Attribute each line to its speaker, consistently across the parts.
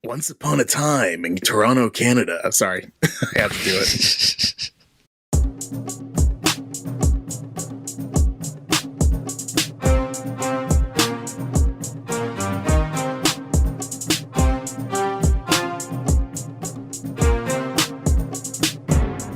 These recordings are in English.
Speaker 1: Once upon a time in Toronto, Canada. Sorry, I have to do it.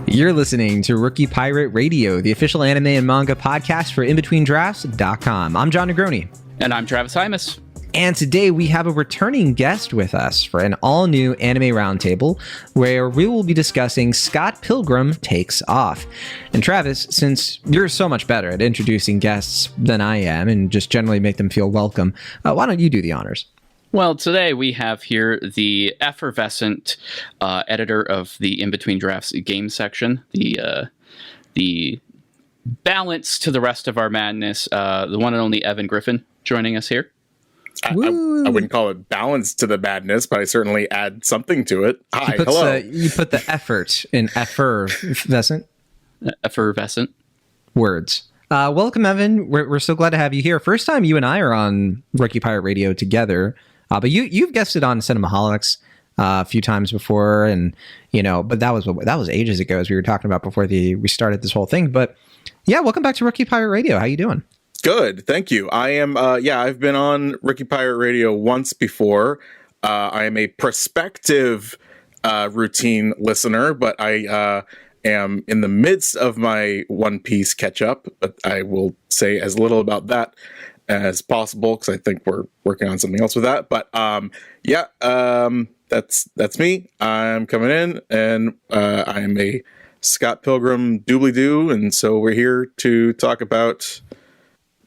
Speaker 2: You're listening to Rookie Pirate Radio, the official anime and manga podcast for InBetweenDrafts.com. I'm John Negroni.
Speaker 3: And I'm Travis Hymas.
Speaker 2: And today we have a returning guest with us for an all-new anime roundtable where we will be discussing Scott Pilgrim Takes Off. And Travis, since you're so much better at introducing guests than I am and just generally make them feel welcome, why don't you do the honors?
Speaker 3: Well, today we have here the effervescent editor of the In Between Drafts game section, the balance to the rest of our madness, the one and only Evan Griffin joining us here.
Speaker 1: I wouldn't call it balance to the madness, but I certainly add something to it. Hi, hello.
Speaker 2: You put the effort in effervescent.
Speaker 3: Effervescent.
Speaker 2: Words. Welcome, Evan. We're so glad to have you here. First time you and I are on Rookie Pirate Radio together. But you've guested on Cinemaholics a few times before, and but that was ages ago, as we were talking about before we started this whole thing. But yeah, welcome back to Rookie Pirate Radio. How you doing?
Speaker 1: Good, thank you. I am. I've been on Rookie Pirate Radio once before. I am a prospective routine listener, but I am in the midst of my One Piece catch up. But I will say as little about that as possible because I think we're working on something else with that. But that's me. I'm coming in, and I am a Scott Pilgrim doobly-doo, and so we're here to talk about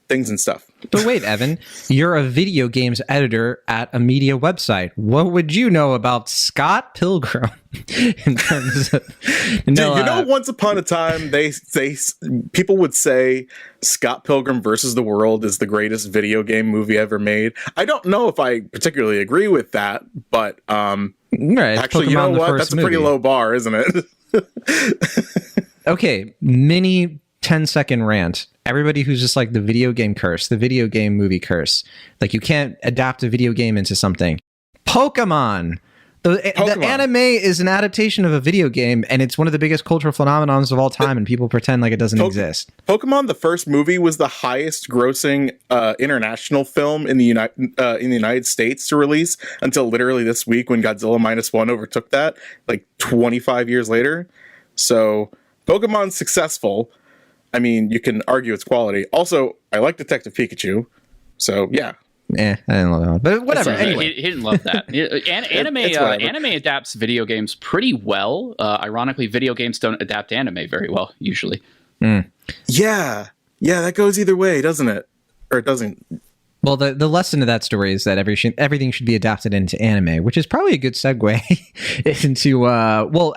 Speaker 1: things and stuff.
Speaker 2: But wait, Evan, you're a video games editor at a media website. What would you know about Scott Pilgrim in terms of...
Speaker 1: once upon a time, people would say Scott Pilgrim versus the World is the greatest video game movie ever made. I don't know if I particularly agree with that, but
Speaker 2: right,
Speaker 1: actually, you know what? That's a pretty low bar, isn't it?
Speaker 2: Okay, mini 10-second rant. Everybody who's just like the video game curse, the video game movie curse. Like you can't adapt a video game into something. Pokemon. The anime is an adaptation of a video game, and it's one of the biggest cultural phenomenons of all time, and people pretend like it doesn't exist.
Speaker 1: Pokemon, the first movie, was the highest grossing international film in the United States to release until literally this week when Godzilla -1 overtook that, like 25 years later. So Pokemon's successful. I mean, you can argue its quality. Also, I like Detective Pikachu, so yeah.
Speaker 2: I didn't love that, but whatever. Anyway,
Speaker 3: he didn't love that. Anime adapts video games pretty well. Ironically, video games don't adapt anime very well usually.
Speaker 1: Yeah, that goes either way, doesn't it? Or it doesn't.
Speaker 2: Well, the lesson of that story is that everything should be adapted into anime, which is probably a good segue into.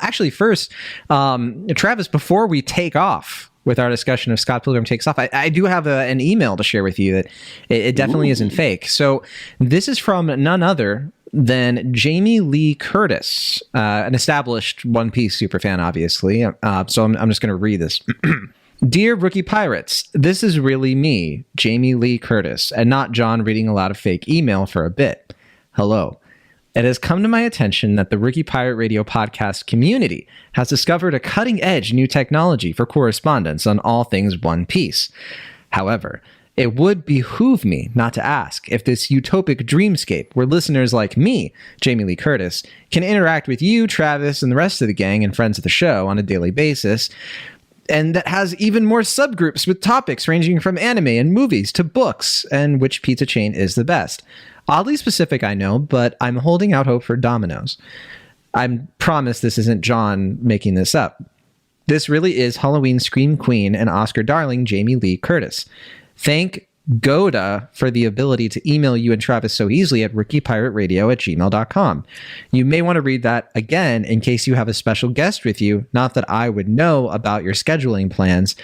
Speaker 2: Actually, first, Travis, before we take off with our discussion of Scott Pilgrim Takes Off, I do have an email to share with you that it definitely isn't fake. So this is from none other than Jamie Lee Curtis, an established One Piece superfan, obviously. So I'm just going to read this. Dear Rookie Pirates, this is really me, Jamie Lee Curtis, and not John reading a lot of fake email for a bit. Hello. It has come to my attention that the Rookie Pirate Radio podcast community has discovered a cutting-edge new technology for correspondence on all things One Piece. However, it would behoove me not to ask if this utopic dreamscape where listeners like me, Jamie Lee Curtis, can interact with you, Travis, and the rest of the gang and friends of the show on a daily basis, and that has even more subgroups with topics ranging from anime and movies to books and which pizza chain is the best. Oddly specific, I know, but I'm holding out hope for Domino's. I promise this isn't John making this up. This really is Halloween Scream Queen and Oscar darling Jamie Lee Curtis. Thank Goda for the ability to email you and Travis so easily at rookiepirateradio@gmail.com. You may want to read that again in case you have a special guest with you. Not that I would know about your scheduling plans,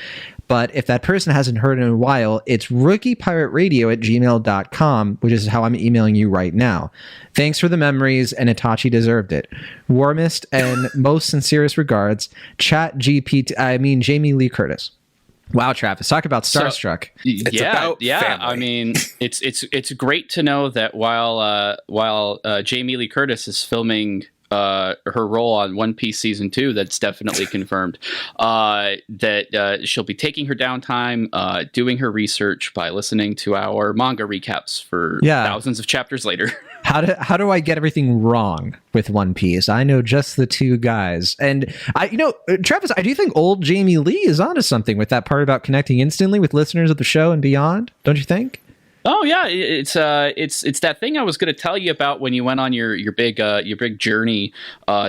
Speaker 2: but if that person hasn't heard in a while, it's rookiepirateradio@gmail.com, which is how I'm emailing you right now. Thanks for the memories, and Itachi deserved it. Warmest and most sincerest regards, Jamie Lee Curtis. Wow, Travis, talk about starstruck.
Speaker 1: It's about family.
Speaker 3: I mean, it's great to know that while Jamie Lee Curtis is filming her role on One Piece season 2, that's definitely confirmed. That she'll be taking her downtime, doing her research by listening to our manga recaps for thousands of chapters later.
Speaker 2: How do I get everything wrong with One Piece? I know just the two guys. And Travis, I do think old Jamie Lee is onto something with that part about connecting instantly with listeners of the show and beyond. Don't you think?
Speaker 3: Oh yeah, it's that thing I was going to tell you about when you went on your big journey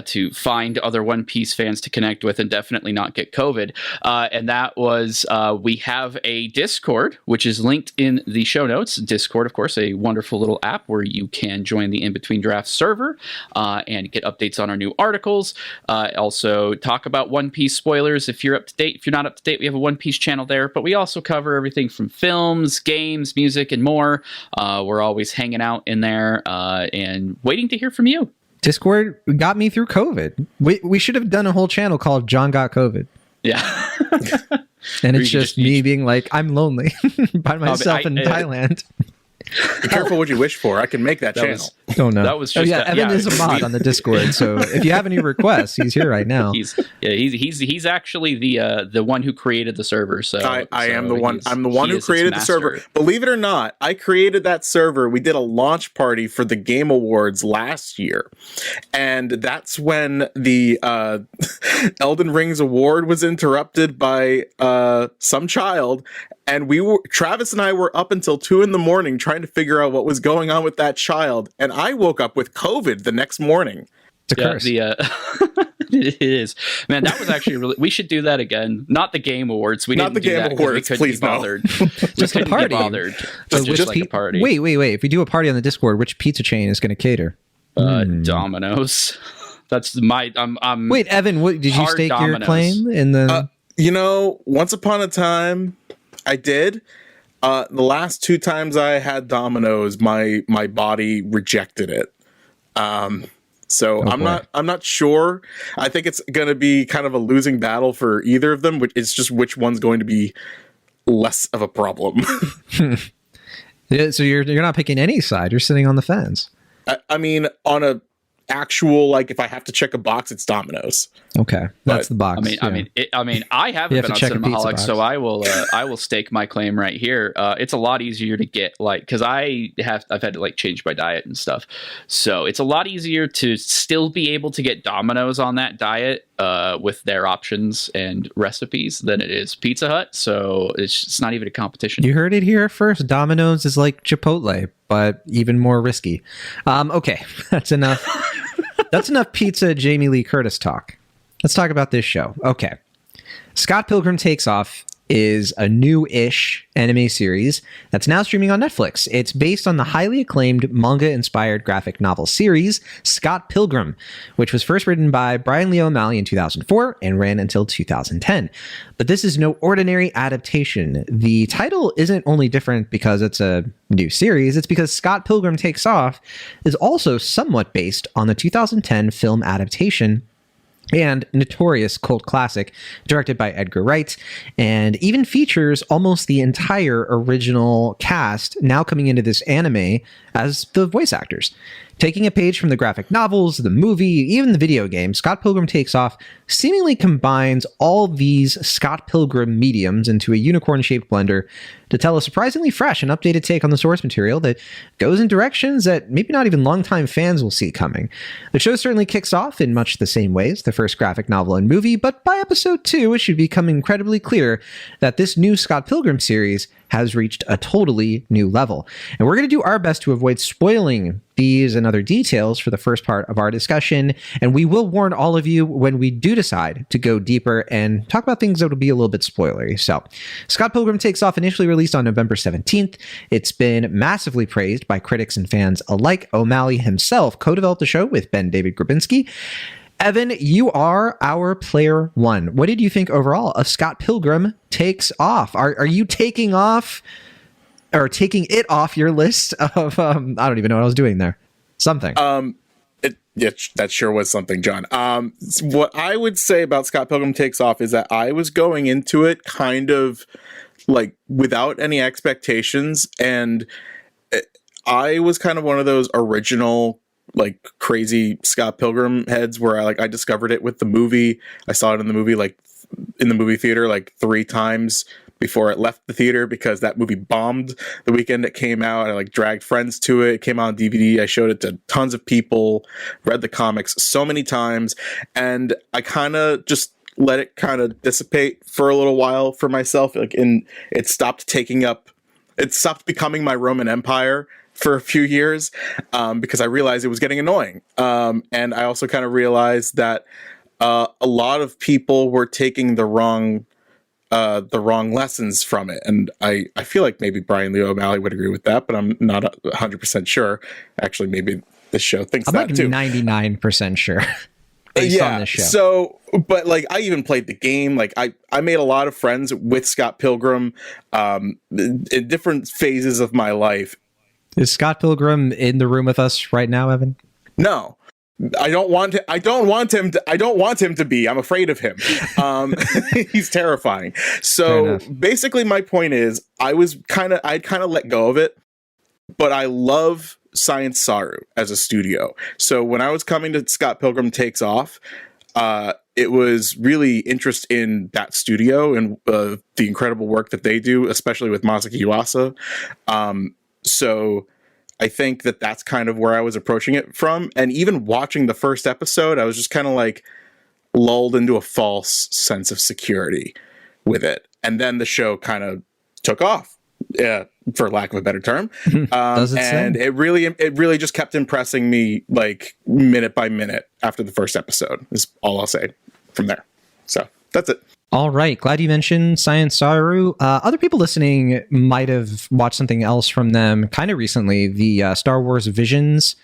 Speaker 3: to find other One Piece fans to connect with and definitely not get COVID. And that was we have a Discord, which is linked in the show notes. Discord, of course, a wonderful little app where you can join the In Between Drafts server and get updates on our new articles. Also talk about One Piece spoilers if you're up to date. If you're not up to date, we have a One Piece channel there. But we also cover everything from films, games, music, and more. We're always hanging out in there and waiting to hear from you.
Speaker 2: Discord got me through COVID. We should have done a whole channel called John Got COVID.
Speaker 3: Yeah.
Speaker 2: And it's just me being like, I'm lonely by myself in Thailand.
Speaker 1: Be careful what you wish for. I can make that channel.
Speaker 2: Don't know.
Speaker 3: That was just
Speaker 2: Evan is a mod on the Discord, so if you have any requests, he's here right now.
Speaker 3: He's actually the one who created the server. So
Speaker 1: I am the one. I'm the one who created the server. Believe it or not, I created that server. We did a launch party for the Game Awards last year, and that's when the Elden Ring's award was interrupted by some child. And Travis and I were up until 2 a.m. trying to figure out what was going on with that child. And I woke up with COVID the next morning.
Speaker 2: It's a curse.
Speaker 3: It is. Man, that was actually really, we should do that again. Not the Game Awards. We
Speaker 1: Not
Speaker 3: didn't
Speaker 1: the Game Awards, please no.
Speaker 2: Just a party.
Speaker 3: Just like a party.
Speaker 2: Wait. If we do a party on the Discord, which pizza chain is going to cater?
Speaker 3: Domino's. That's my, I'm
Speaker 2: Wait, Evan, did you stake Domino's. Your claim in the...
Speaker 1: once upon a time, I did. The last 2 times I had Domino's, my body rejected it. I'm not sure. I think it's going to be kind of a losing battle for either of them. It's just which one's going to be less of a problem.
Speaker 2: Yeah, so you're not picking any side. You're sitting on the fence.
Speaker 1: I mean, on a actual, like, if I have to check a box, it's Domino's.
Speaker 2: Okay, that's the box.
Speaker 3: I haven't been on Cinemaholic, so I will stake my claim right here. It's a lot easier to get, like, because I've had to like change my diet and stuff, so it's a lot easier to still be able to get Domino's on that diet with their options and recipes than it is Pizza Hut. So it's not even a competition.
Speaker 2: You heard it here first. Domino's is like Chipotle, but even more risky. Okay, that's enough. That's enough pizza Jamie Lee Curtis talk. Let's talk about this show. Okay. Scott Pilgrim Takes Off is a new-ish anime series that's now streaming on Netflix. It's based on the highly acclaimed manga-inspired graphic novel series, Scott Pilgrim, which was first written by Brian Lee O'Malley in 2004 and ran until 2010. But this is no ordinary adaptation. The title isn't only different because it's a new series, it's because Scott Pilgrim Takes Off is also somewhat based on the 2010 film adaptation and notorious cult classic directed by Edgar Wright, and even features almost the entire original cast now coming into this anime as the voice actors. Taking a page from the graphic novels, the movie, even the video game, Scott Pilgrim Takes Off seemingly combines all these Scott Pilgrim mediums into a unicorn-shaped blender to tell a surprisingly fresh and updated take on the source material that goes in directions that maybe not even longtime fans will see coming. The show certainly kicks off in much the same ways the first graphic novel and movie, but by episode 2, it should become incredibly clear that this new Scott Pilgrim series has reached a totally new level. And we're going to do our best to avoid spoiling these and other details for the first part of our discussion, and we will warn all of you when we do decide to go deeper and talk about things that will be a little bit spoilery. So, Scott Pilgrim Takes Off initially released on November 17th. It's been massively praised by critics and fans alike. O'Malley himself co-developed the show with Ben David Grabinski. Evan, you are our player one. What did you think overall of Scott Pilgrim Takes Off? Are you taking off or taking it off your list of I don't even know what I was doing there. Something.
Speaker 1: That sure was something, John. What I would say about Scott Pilgrim Takes Off is that I was going into it kind of like without any expectations, and I was kind of one of those original like crazy Scott Pilgrim heads where I discovered it with the movie. I saw it in the movie in the movie theater like 3 times before it left the theater because that movie bombed the weekend it came out. I dragged friends to it. It came out on DVD. I showed it to tons of people, read the comics so many times, and I kind of just let it kind of dissipate for a little while for myself. And it stopped becoming my Roman Empire for a few years because I realized it was getting annoying. And I also kind of realized that a lot of people were taking the wrong lessons from it. And I feel like maybe Brian Lee O'Malley would agree with that, but I'm not 100% sure. Actually, maybe this show thinks
Speaker 2: I'm
Speaker 1: that too.
Speaker 2: 99% sure. Based on this show.
Speaker 1: So, but I even played the game. I made a lot of friends with Scott Pilgrim in different phases of my life.
Speaker 2: Is Scott Pilgrim in the room with us right now, Evan?
Speaker 1: No. I don't want him to be. I'm afraid of him. He's terrifying. So basically my point is I'd kind of let go of it, but I love Science Saru as a studio. So when I was coming to Scott Pilgrim Takes Off, it was really interest in that studio and the incredible work that they do, especially with Masaki Yuasa. So I think that's kind of where I was approaching it from. And even watching the first episode, I was just kind of lulled into a false sense of security with it. And then the show kind of took off, for lack of a better term. It really just kept impressing me minute by minute after the first episode is all I'll say from there. So that's it.
Speaker 2: All right. Glad you mentioned Science Saru. Other people listening might have watched something else from them kind of recently. The Star Wars Visions.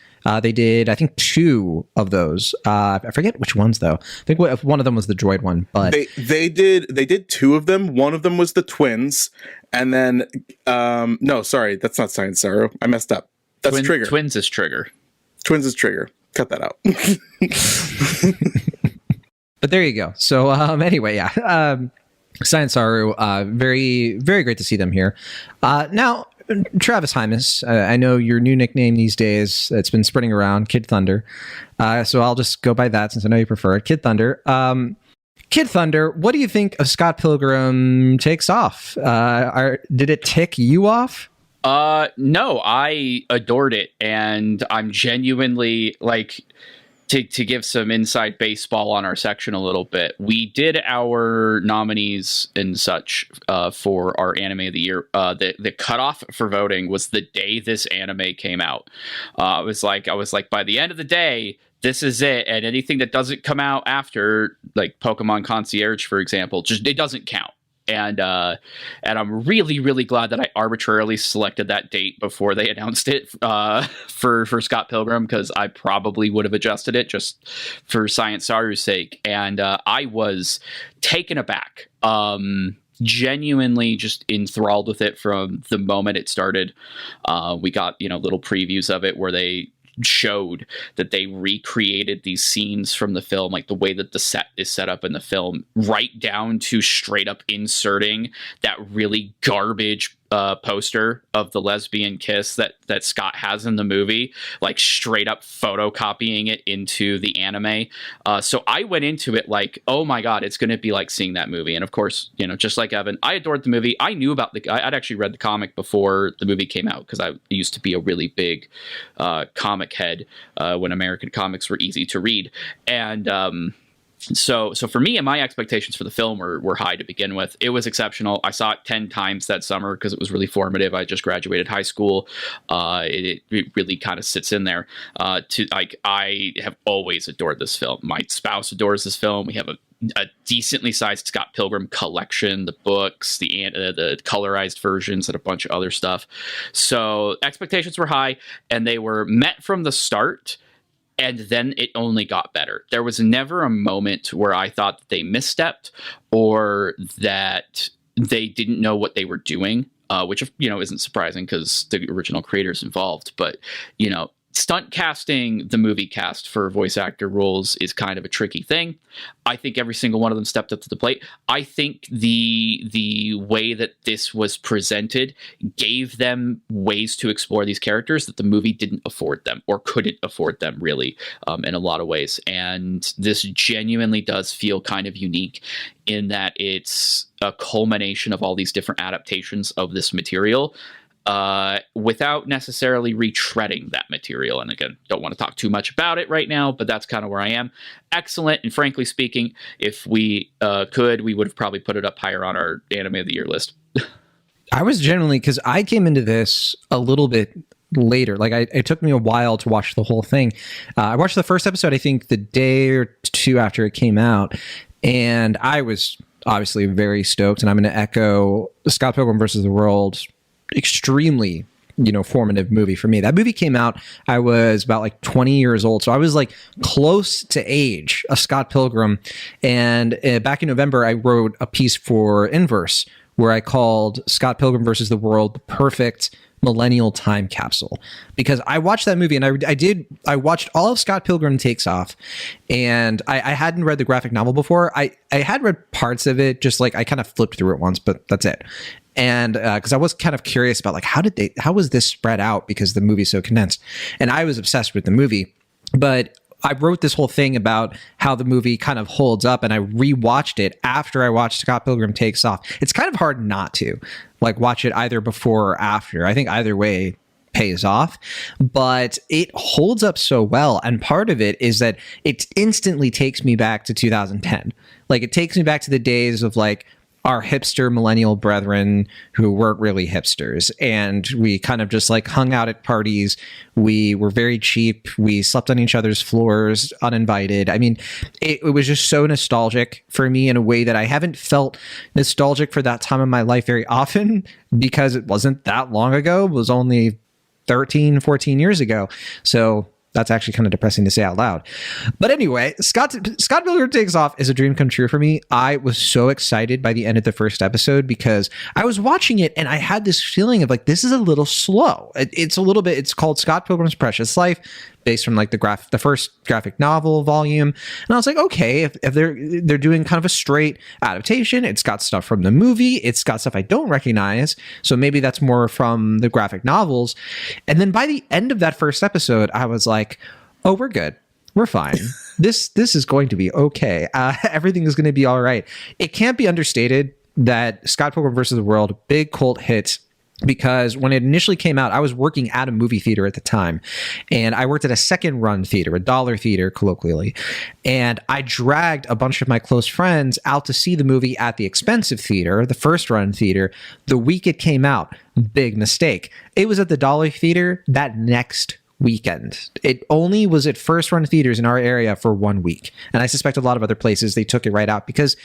Speaker 2: They did, I think, 2 of those. I forget which ones, though. I think one of them was the droid one. But
Speaker 1: they did 2 of them. One of them was the twins. And then, no, sorry, that's not Science Saru. I messed up. That's Trigger.
Speaker 3: Twins is Trigger.
Speaker 1: Twins is Trigger. Cut that out.
Speaker 2: But there you go. So anyway, yeah. Science Saru, very, very great to see them here. Now, Travis Hymas, I know your new nickname these days, it's been spreading around, Kid Thunder. So I'll just go by that since I know you prefer it. Kid Thunder. Kid Thunder, what do you think of Scott Pilgrim Takes Off? Did it tick you off?
Speaker 3: No, I adored it. And I'm genuinely to give some inside baseball on our section a little bit, we did our nominees and such for our anime of the year. The cutoff for voting was the day this anime came out. I was like, by the end of the day, this is it, and anything that doesn't come out after, like Pokemon Concierge, for example, it doesn't count. And I'm really, really glad that I arbitrarily selected that date before they announced it for Scott Pilgrim, because I probably would have adjusted it just for Science Saru's sake. And I was taken aback, genuinely just enthralled with it from the moment it started. We got little previews of it where they showed that they recreated these scenes from the film, like the way that the set is set up in the film, right down to straight up inserting that really garbage poster of the lesbian kiss that Scott has in the movie, like straight up photocopying it into the anime. So I went into it like, oh my God, it's going to be like seeing that movie. And of course, just like Evan, I adored the movie. I knew about I'd actually read the comic before the movie came out, because I used to be a really big comic head when American comics were easy to read. And so for me, and my expectations for the film were high to begin with. It was exceptional. I saw it 10 times that summer because it was really formative. I just graduated high school. It really kind of sits in there. I have always adored this film. My spouse adores this film. We have a decently sized Scott Pilgrim collection, the books, the colorized versions, and a bunch of other stuff. So expectations were high, and they were met from the start. And then it only got better. There was never a moment where I thought that they misstepped or that they didn't know what they were doing, which isn't surprising because the original creators involved. But stunt casting the movie cast for voice actor roles is kind of a tricky thing. I think every single one of them stepped up to the plate. I think the way that this was presented gave them ways to explore these characters that the movie didn't afford them or couldn't afford them, really, in a lot of ways. And this genuinely does feel kind of unique in that it's a culmination of all these different adaptations of this material, without necessarily retreading that material. And again, don't want to talk too much about it right now, but that's kind of where I am. Excellent. And frankly speaking, if we could, we would have probably put it up higher on our anime of the year list.
Speaker 2: I was generally, because I came into this a little bit later. Like it took me a while to watch the whole thing. I watched the first episode, I think the day or two after it came out. And I was obviously very stoked. And I'm going to echo Scott Pilgrim versus the World. Extremely, formative movie for me. That movie came out, I was about like 20 years old. So I was like close to age of Scott Pilgrim. And back in November, I wrote a piece for Inverse where I called Scott Pilgrim versus the World the perfect millennial time capsule, because I watched that movie and I watched all of Scott Pilgrim Takes Off, and I hadn't read the graphic novel before. I had read parts of it, just like I kind of flipped through it once, but that's it. And because I was kind of curious about like how was this spread out, because the movie's so condensed, and I was obsessed with the movie. But I wrote this whole thing about how the movie kind of holds up, and I rewatched it after I watched Scott Pilgrim Takes Off. It's kind of hard not to like watch it either before or after. I think either way pays off, but it holds up so well. And part of it is that it instantly takes me back to 2010. Like it takes me back to the days of like our hipster millennial brethren who weren't really hipsters, and we kind of just like hung out at parties. We were very cheap. We slept on each other's floors uninvited. I mean, it was just so nostalgic for me in a way that I haven't felt nostalgic for that time of my life very often, because it wasn't that long ago. It was only 13, 14 years ago. So that's actually kind of depressing to say out loud. But anyway, Scott Pilgrim Takes Off is a dream come true for me. I was so excited by the end of the first episode, because I was watching it and I had this feeling of like, this is a little slow. It's called Scott Pilgrim's Precious Life, based from like the first graphic novel volume. And I was like, okay, if they're doing kind of a straight adaptation, it's got stuff from the movie, it's got stuff I don't recognize, so maybe that's more from the graphic novels. And then by the end of that first episode, I was like, oh, we're good, we're fine. This is going to be okay. Everything is going to be all right. It can't be understated that Scott Pilgrim versus the World, big cult hit, because when it initially came out, I was working at a movie theater at the time, and I worked at a second run theater, a dollar theater colloquially, and I dragged a bunch of my close friends out to see the movie at the expensive theater, the first run theater, the week it came out. Big mistake. It was at the dollar theater that next weekend. It only was at first run theaters in our area for 1 week. And I suspect a lot of other places, they took it right out because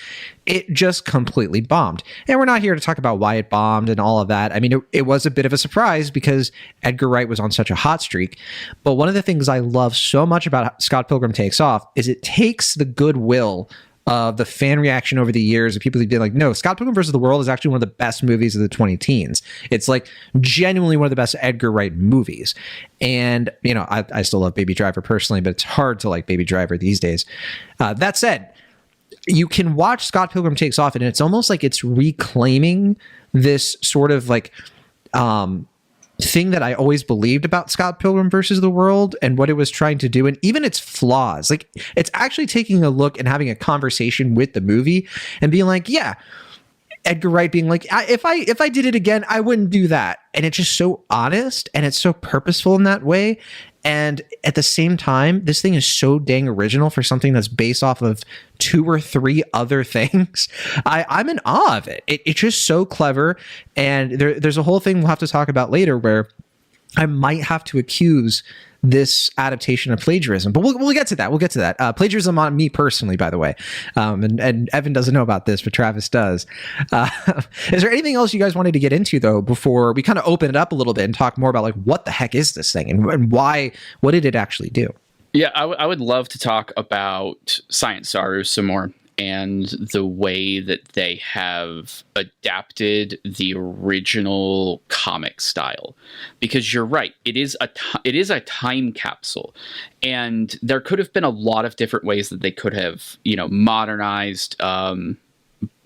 Speaker 2: it just completely bombed. And we're not here to talk about why it bombed and all of that. I mean, it was a bit of a surprise because Edgar Wright was on such a hot streak. But one of the things I love so much about Scott Pilgrim Takes Off is it takes the goodwill of the fan reaction over the years of people who've been like, no, Scott Pilgrim versus the World is actually one of the best movies of the 2010s. It's like genuinely one of the best Edgar Wright movies. And, I still love Baby Driver personally, but it's hard to like Baby Driver these days. That said, you can watch Scott Pilgrim Takes Off, and it's almost like it's reclaiming this sort of like thing that I always believed about Scott Pilgrim versus the World and what it was trying to do, and even its flaws. Like, it's actually taking a look and having a conversation with the movie and being like, yeah, Edgar Wright being like, if I did it again, I wouldn't do that. And it's just so honest and it's so purposeful in that way. And at the same time, this thing is so dang original for something that's based off of 2 or 3 other things. I'm in awe of it. It's just so clever. And there's a whole thing we'll have to talk about later where I might have to accuse this adaptation of plagiarism, but we'll get to that. We'll get to that. Plagiarism on me personally, by the way. And Evan doesn't know about this, but Travis does. Is there anything else you guys wanted to get into though, before we kind of open it up a little bit and talk more about like, what the heck is this thing and why, what did it actually do?
Speaker 3: Yeah, I would love to talk about Science Saru some more. and the way that they have adapted the original comic style. Because you're right, it is a time capsule, and there could have been a lot of different ways that they could have, modernized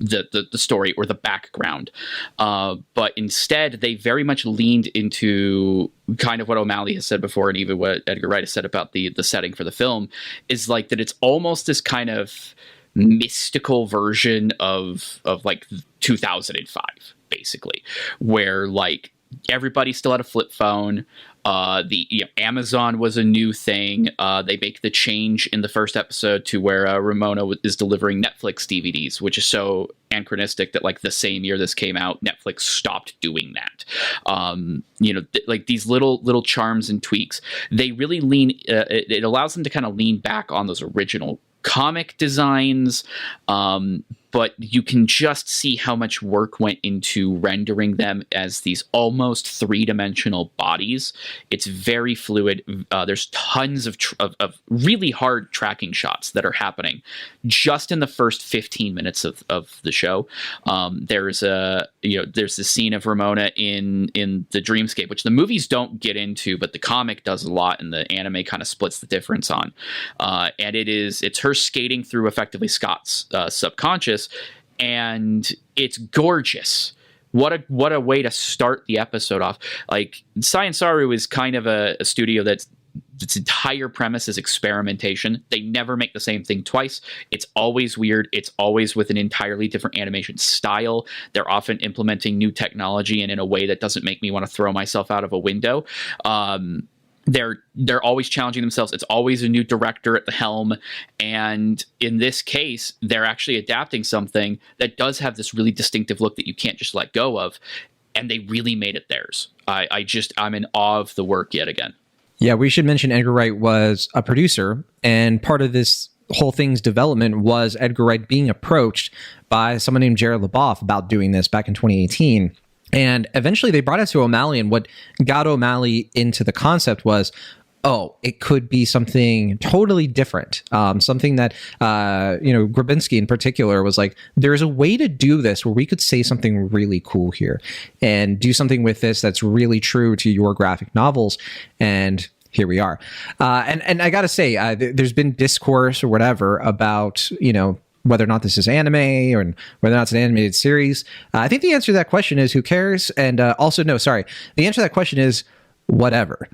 Speaker 3: the story or the background, but instead they very much leaned into kind of what O'Malley has said before, and even what Edgar Wright has said about the setting for the film, is like that it's almost this kind of mystical version of like 2005, basically, where like everybody still had a flip phone. Amazon was a new thing. They make the change in the first episode to where Ramona is delivering Netflix DVDs, which is so anachronistic that like the same year this came out, Netflix stopped doing that. Like these little charms and tweaks, they really lean. It allows them to kind of lean back on those original comic designs, but you can just see how much work went into rendering them as these almost three-dimensional bodies. It's very fluid. There's tons of really hard tracking shots that are happening just in the first 15 minutes of the show. There's the scene of Ramona in the dreamscape, which the movies don't get into, but the comic does a lot, and the anime kind of splits the difference on. And it's her skating through effectively Scott's subconscious, and it's gorgeous. What a way to start the episode off. Like, Science Saru is kind of a studio its entire premise is experimentation. They never make the same thing twice. It's always weird. It's always with an entirely different animation style. They're often implementing new technology, and in a way that doesn't make me want to throw myself out of a window. They're always challenging themselves. It's always a new director at the helm. And in this case, they're actually adapting something that does have this really distinctive look that you can't just let go of. And they really made it theirs. I'm in awe of the work yet again.
Speaker 2: Yeah, we should mention Edgar Wright was a producer, and part of this whole thing's development was Edgar Wright being approached by someone named Jared LaBeouf about doing this back in 2018. And eventually they brought it to O'Malley, and what got O'Malley into the concept was, it could be something totally different. Something that, Grabinski in particular was like, there's a way to do this where we could say something really cool here and do something with this that's really true to your graphic novels. And here we are. And I got to say, there's been discourse or whatever about, whether or not this is anime or whether or not it's an animated series. I think the answer to that question is who cares? And the answer to that question is whatever.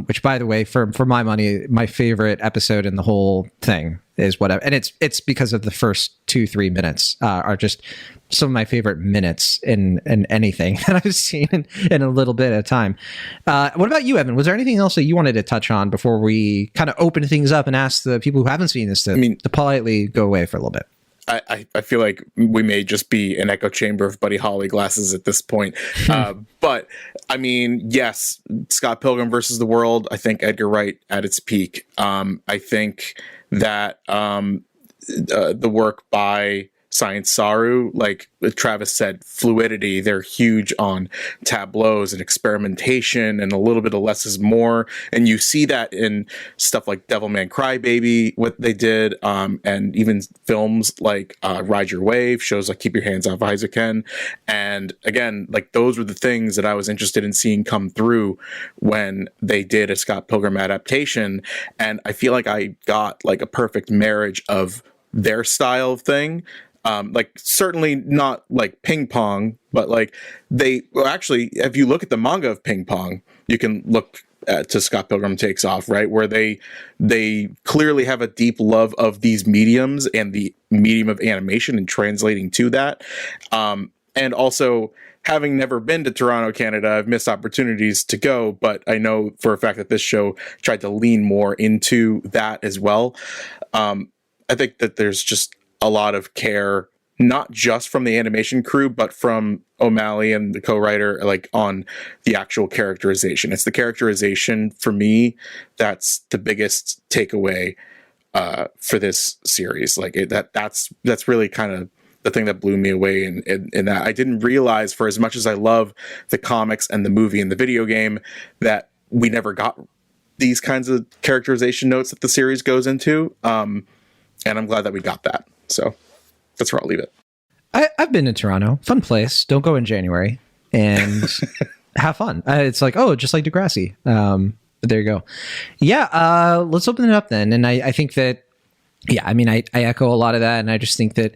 Speaker 2: Which, by the way, for my money, my favorite episode in the whole thing is whatever. And it's because of the first 2-3 minutes are just some of my favorite minutes in anything that I've seen in a little bit of time. What about you, Evan? Was there anything else that you wanted to touch on before we kind of open things up and ask the people who haven't seen this to politely go away for a little bit?
Speaker 1: I feel like we may just be an echo chamber of Buddy Holly glasses at this point. But I mean, yes, Scott Pilgrim versus the World, I think Edgar Wright at its peak. I think that the work by Science Saru, like Travis said, fluidity, they're huge on tableaus and experimentation, and a little bit of less is more. And you see that in stuff like Devilman Crybaby, what they did, and even films like Ride Your Wave, shows like Keep Your Hands Off Eizouken. And again, like those were the things that I was interested in seeing come through when they did a Scott Pilgrim adaptation. And I feel like I got like a perfect marriage of their style of thing. Like certainly not like Ping Pong, but like actually, if you look at the manga of Ping Pong, you can look to Scott Pilgrim Takes Off, right? Where they clearly have a deep love of these mediums and the medium of animation and translating to that. And also, having never been to Toronto, Canada, I've missed opportunities to go, but I know for a fact that this show tried to lean more into that as well. I think that there's just a lot of care, not just from the animation crew, but from O'Malley and the co-writer, like on the actual characterization. It's the characterization for me that's the biggest takeaway for this series. Like that's really kind of the thing that blew me away, in that I didn't realize, for as much as I love the comics and the movie and the video game, that we never got these kinds of characterization notes that the series goes into. And I'm glad that we got that. So that's where I'll leave it.
Speaker 2: I've been to Toronto. Fun place. Don't go in January and have fun. It's like, oh, just like Degrassi. But there you go. Yeah, let's open it up then. And I think that, yeah, I mean, I echo a lot of that. And I just think that,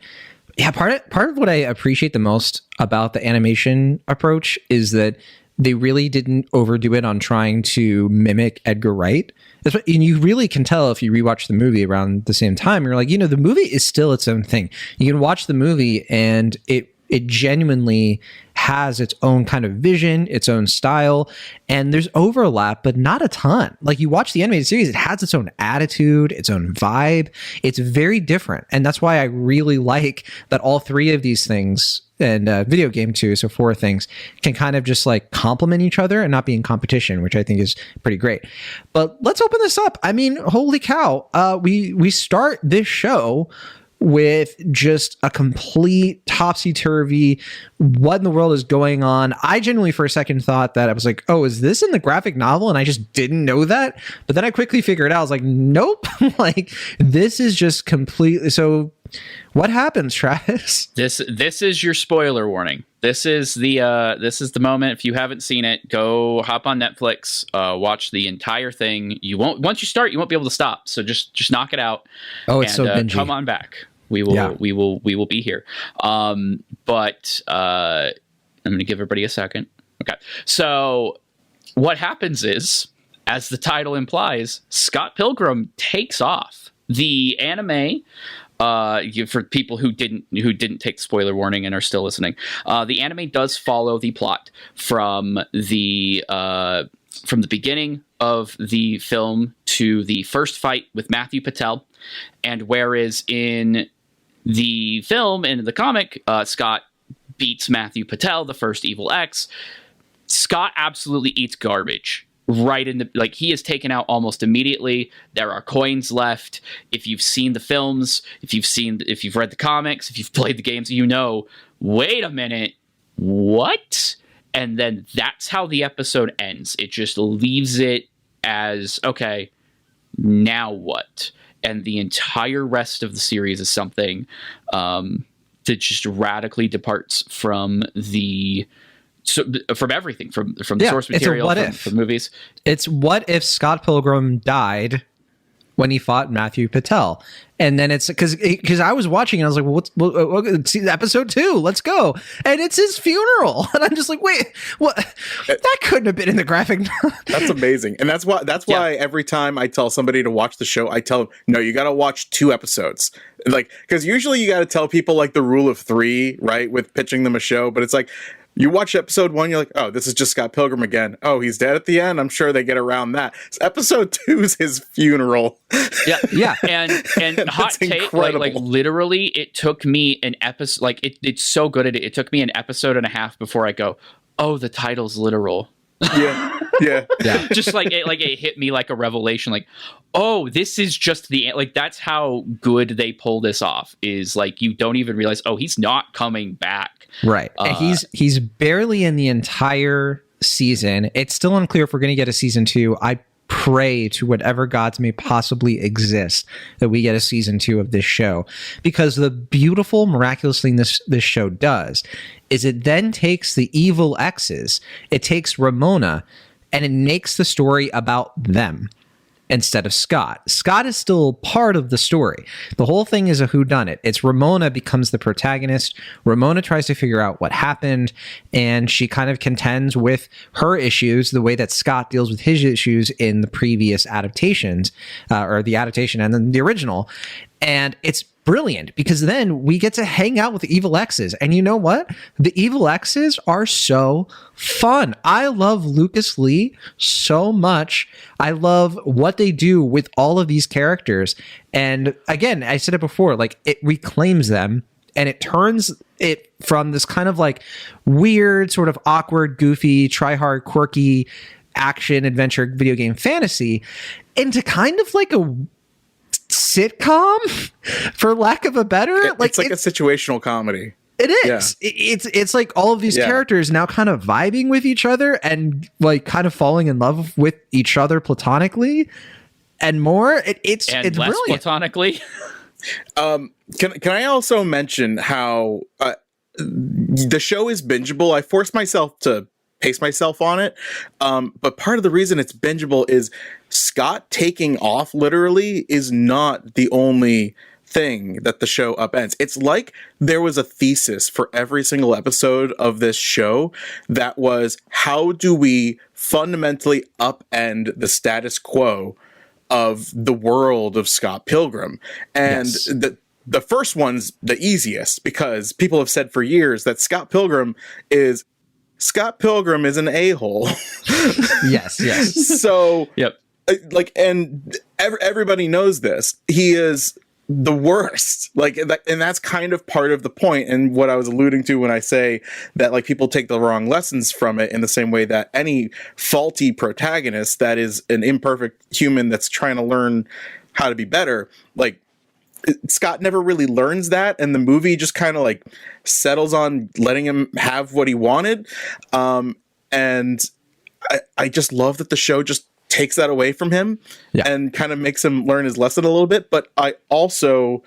Speaker 2: yeah, part of what I appreciate the most about the animation approach is that they really didn't overdo it on trying to mimic Edgar Wright. And you really can tell if you rewatch the movie around the same time. You're like, the movie is still its own thing. You can watch the movie and it genuinely has its own kind of vision, its own style, and there's overlap, but not a ton. Like, you watch the animated series, it has its own attitude, its own vibe. It's very different. And that's why I really like that all three of these things, and video game too, so 4 things, can kind of just like complement each other and not be in competition, which I think is pretty great. But let's open this up. I mean, holy cow. We start this show with just a complete topsy-turvy, what in the world is going on? I genuinely for a second thought that I was like, oh, is this in the graphic novel? And I just didn't know that. But then I quickly figured out, I was like, nope. Like, this is just completely... So what happens, Travis?
Speaker 3: This is your spoiler warning. This is the moment. If you haven't seen it, go hop on Netflix, watch the entire thing. Once you start, you won't be able to stop. So just knock it out.
Speaker 2: Oh, it's so bingey.
Speaker 3: Come on back. We will be here. But I'm going to give everybody a second. Okay. So what happens is, as the title implies, Scott Pilgrim takes off. The anime, for people who didn't take the spoiler warning and are still listening, the anime does follow the plot from the beginning of the film to the first fight with Matthew Patel. And whereas in the film and in the comic, Scott beats Matthew Patel, the first Evil X, Scott absolutely eats garbage. Right in the, like, he is taken out almost immediately. There are coins left. If you've seen the films, if you've read the comics, if you've played the games, wait a minute, what? And then that's how the episode ends. It just leaves it as, okay, now what? And the entire rest of the series is something that just radically departs from from everything, from the source material, from movies.
Speaker 2: It's what if Scott Pilgrim died when he fought Matthew Patel? And then it's because I was watching and I was like, well, see episode 2, let's go. And it's his funeral. And I'm just like, wait, what? That couldn't have been in the graphic novel.
Speaker 1: That's amazing. And that's why every time I tell somebody to watch the show, I tell them, no, you got to watch 2 episodes. Like, because usually you got to tell people like the rule of 3, right? With pitching them a show. But it's like, you watch episode 1, you're like, oh, this is just Scott Pilgrim again. Oh, he's dead at the end. I'm sure they get around that. So episode 2 is his funeral.
Speaker 2: Yeah.
Speaker 3: And hot take, like literally, it took me an episode. Like it's so good at it. It took me an episode and a half before I go, oh, the title's literal.
Speaker 1: Yeah.
Speaker 3: Just like it hit me like a revelation. Like, oh, this is just that's how good they pull this off. Is like you don't even realize, oh, he's not coming back.
Speaker 2: Right. And he's barely in the entire season. It's still unclear if we're going to get a season 2. I pray to whatever gods may possibly exist that we get a season 2 of this show, because the beautiful, miraculous thing this show does is it then takes the evil X's, it takes Ramona, and it makes the story about them instead of Scott. Scott is still part of the story. The whole thing is a whodunit. It's Ramona becomes the protagonist. Ramona tries to figure out what happened, and she kind of contends with her issues the way that Scott deals with his issues in the previous adaptations, or the adaptation and then the original. And it's brilliant because then we get to hang out with the evil X's. And you know what? The evil X's are so fun. I love Lucas Lee so much. I love what they do with all of these characters. And again, I said it before, like it reclaims them and it turns it from this kind of like weird, sort of awkward, goofy, try-hard, quirky action, adventure, video game fantasy into kind of like a sitcom, for lack of a better.
Speaker 1: It's like a situational comedy.
Speaker 2: It is. Yeah. It's like all of these characters now kind of vibing with each other and like kind of falling in love with each other platonically and more. It's
Speaker 3: less
Speaker 2: brilliant.
Speaker 3: Platonically.
Speaker 1: Can I also mention how the show is bingeable? I force myself to pace myself on it, but part of the reason it's bingeable is Scott taking off literally is not the only thing that the show upends. It's like there was a thesis for every single episode of this show that was, how do we fundamentally upend the status quo of the world of Scott Pilgrim? And
Speaker 2: Yes.
Speaker 1: the first one's the easiest, because people have said for years that Scott Pilgrim is an a-hole.
Speaker 2: Yes.
Speaker 1: So,
Speaker 3: Yep.
Speaker 1: like, and everybody knows this. He is the worst. Like, and that's kind of part of the point, and what I was alluding to when I say that, like, people take the wrong lessons from it, in the same way that any faulty protagonist that is an imperfect human that's trying to learn how to be better, like, Scott never really learns that, and the movie just kind of like settles on letting him have what he wanted. And I just love that the show just takes that away from him and kind of makes him learn his lesson a little bit. But I also,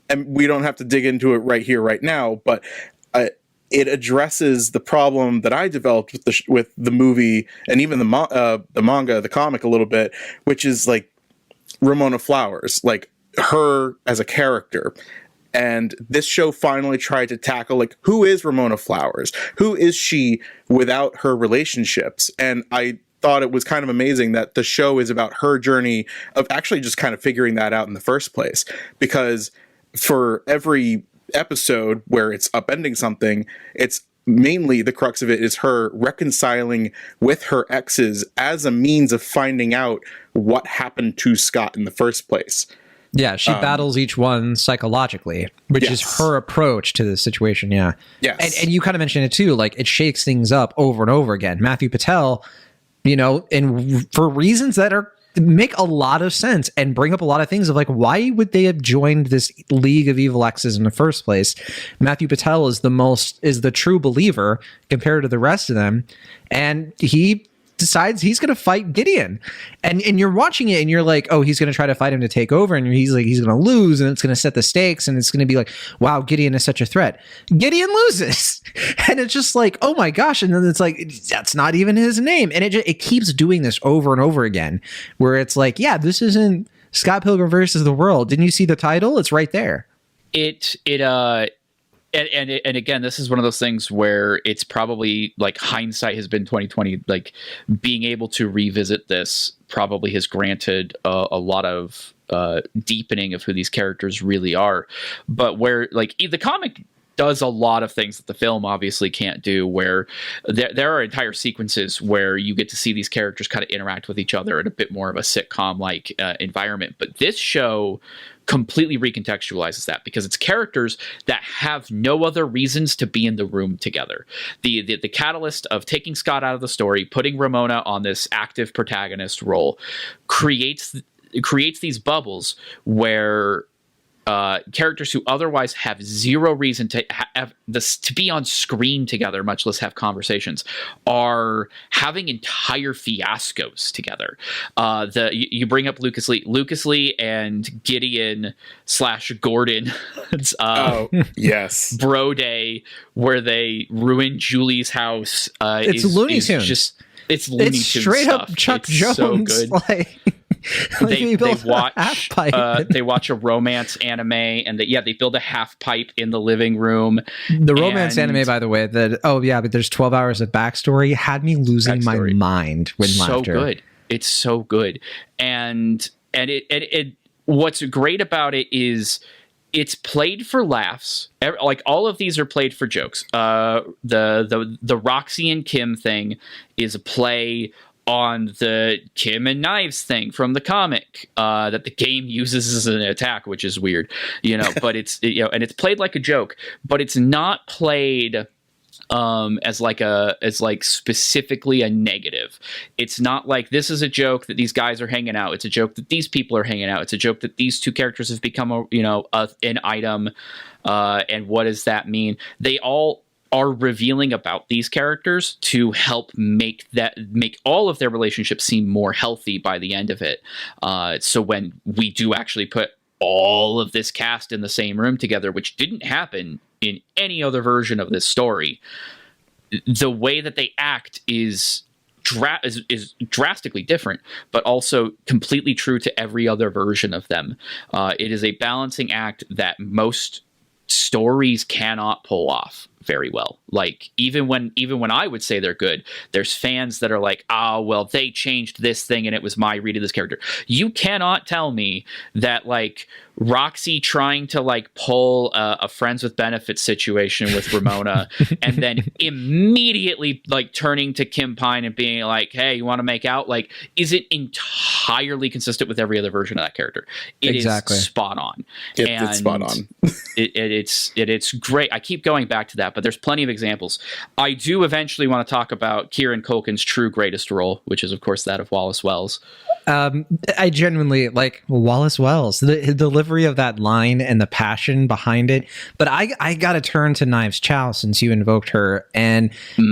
Speaker 1: and we don't have to dig into it right here, right now, but it addresses the problem that I developed with the movie and even the manga, the comic a little bit, which is like Ramona Flowers, like her as a character. And this show finally tried to tackle, like, who is Ramona Flowers? Who is she without her relationships? And I thought it was kind of amazing that the show is about her journey of actually just kind of figuring that out in the first place. Because for every episode where it's upending something, it's mainly the crux of it is her reconciling with her exes as a means of finding out what happened to Scott in the first place.
Speaker 2: Yeah, she battles each one psychologically, which is her approach to the situation. Yeah.
Speaker 1: Yes.
Speaker 2: And you kind of mentioned it too, like it shakes things up over and over again. Matthew Patel, you know, and for reasons that make a lot of sense and bring up a lot of things of like, why would they have joined this League of Evil Exes in the first place? Matthew Patel is the true believer compared to the rest of them. And he decides he's going to fight Gideon, and you're watching it and you're like, oh, he's going to try to fight him to take over, and he's going to lose, and it's going to set the stakes, and it's going to be like, wow, Gideon is such a threat. Gideon loses, and it's just like, oh my gosh, and then it's like, that's not even his name, and it keeps doing this over and over again, where it's like, yeah, this isn't Scott Pilgrim versus the World. Didn't you see the title? It's right there.
Speaker 3: And again, this is one of those things where it's probably like hindsight has been 2020. Like being able to revisit this probably has granted a lot of deepening of who these characters really are. But where like the comic does a lot of things that the film obviously can't do, where there are entire sequences where you get to see these characters kind of interact with each other in a bit more of a sitcom-like environment. But this show completely recontextualizes that, because it's characters that have no other reasons to be in the room together. The catalyst of taking Scott out of the story, putting Ramona on this active protagonist role, creates these bubbles where characters who otherwise have zero reason to have this to be on screen together, much less have conversations, are having entire fiascos together. You bring up Lucas Lee and Gideon / Gordon.
Speaker 1: Yes,
Speaker 3: bro day, where they ruin Julie's house.
Speaker 2: It's Looney Tunes.
Speaker 3: It's Looney Tunes
Speaker 2: straight
Speaker 3: stuff.
Speaker 2: up Chuck
Speaker 3: It's
Speaker 2: Jones.
Speaker 3: So good. They watch a romance anime, and they build a half pipe in the living room.
Speaker 2: The romance anime, by the way, but there's 12 hours of backstory, had me losing my mind with laughter.
Speaker 3: So good. It's so good. And it what's great about it is it's played for laughs. Like all of these are played for jokes. The Roxy and Kim thing is a play on the Kim and Knives thing from the comic that the game uses as an attack, which is weird, but it's, and it's played like a joke, but it's not played as specifically a negative. It's not like this is a joke that these guys are hanging out. It's a joke that these people are hanging out. It's a joke that these two characters have become an item. And what does that mean? They all are revealing about these characters to help make all of their relationships seem more healthy by the end of it. So when we do actually put all of this cast in the same room together, which didn't happen in any other version of this story. The way that they act is drastically different, but also completely true to every other version of them. It is a balancing act that most stories cannot pull off very well. Like even when I would say they're good, there's fans that are like, oh, well, they changed this thing and it was my read of this character. You cannot tell me that like Roxy trying to like pull a friends with benefits situation with Ramona and then immediately like turning to Kim Pine and being like, hey, you want to make out? Like, is it entirely consistent with every other version of that character? It
Speaker 2: Exactly.
Speaker 3: is spot on.
Speaker 1: It's spot on.
Speaker 3: It's great. I keep going back to that, but there's plenty of examples. I do eventually want to talk about Kieran Culkin's true greatest role, which is of course that of Wallace Wells.
Speaker 2: I genuinely like Wallace Wells, the delivery of that line and the passion behind it. But I got to turn to Knives Chow since you invoked her, and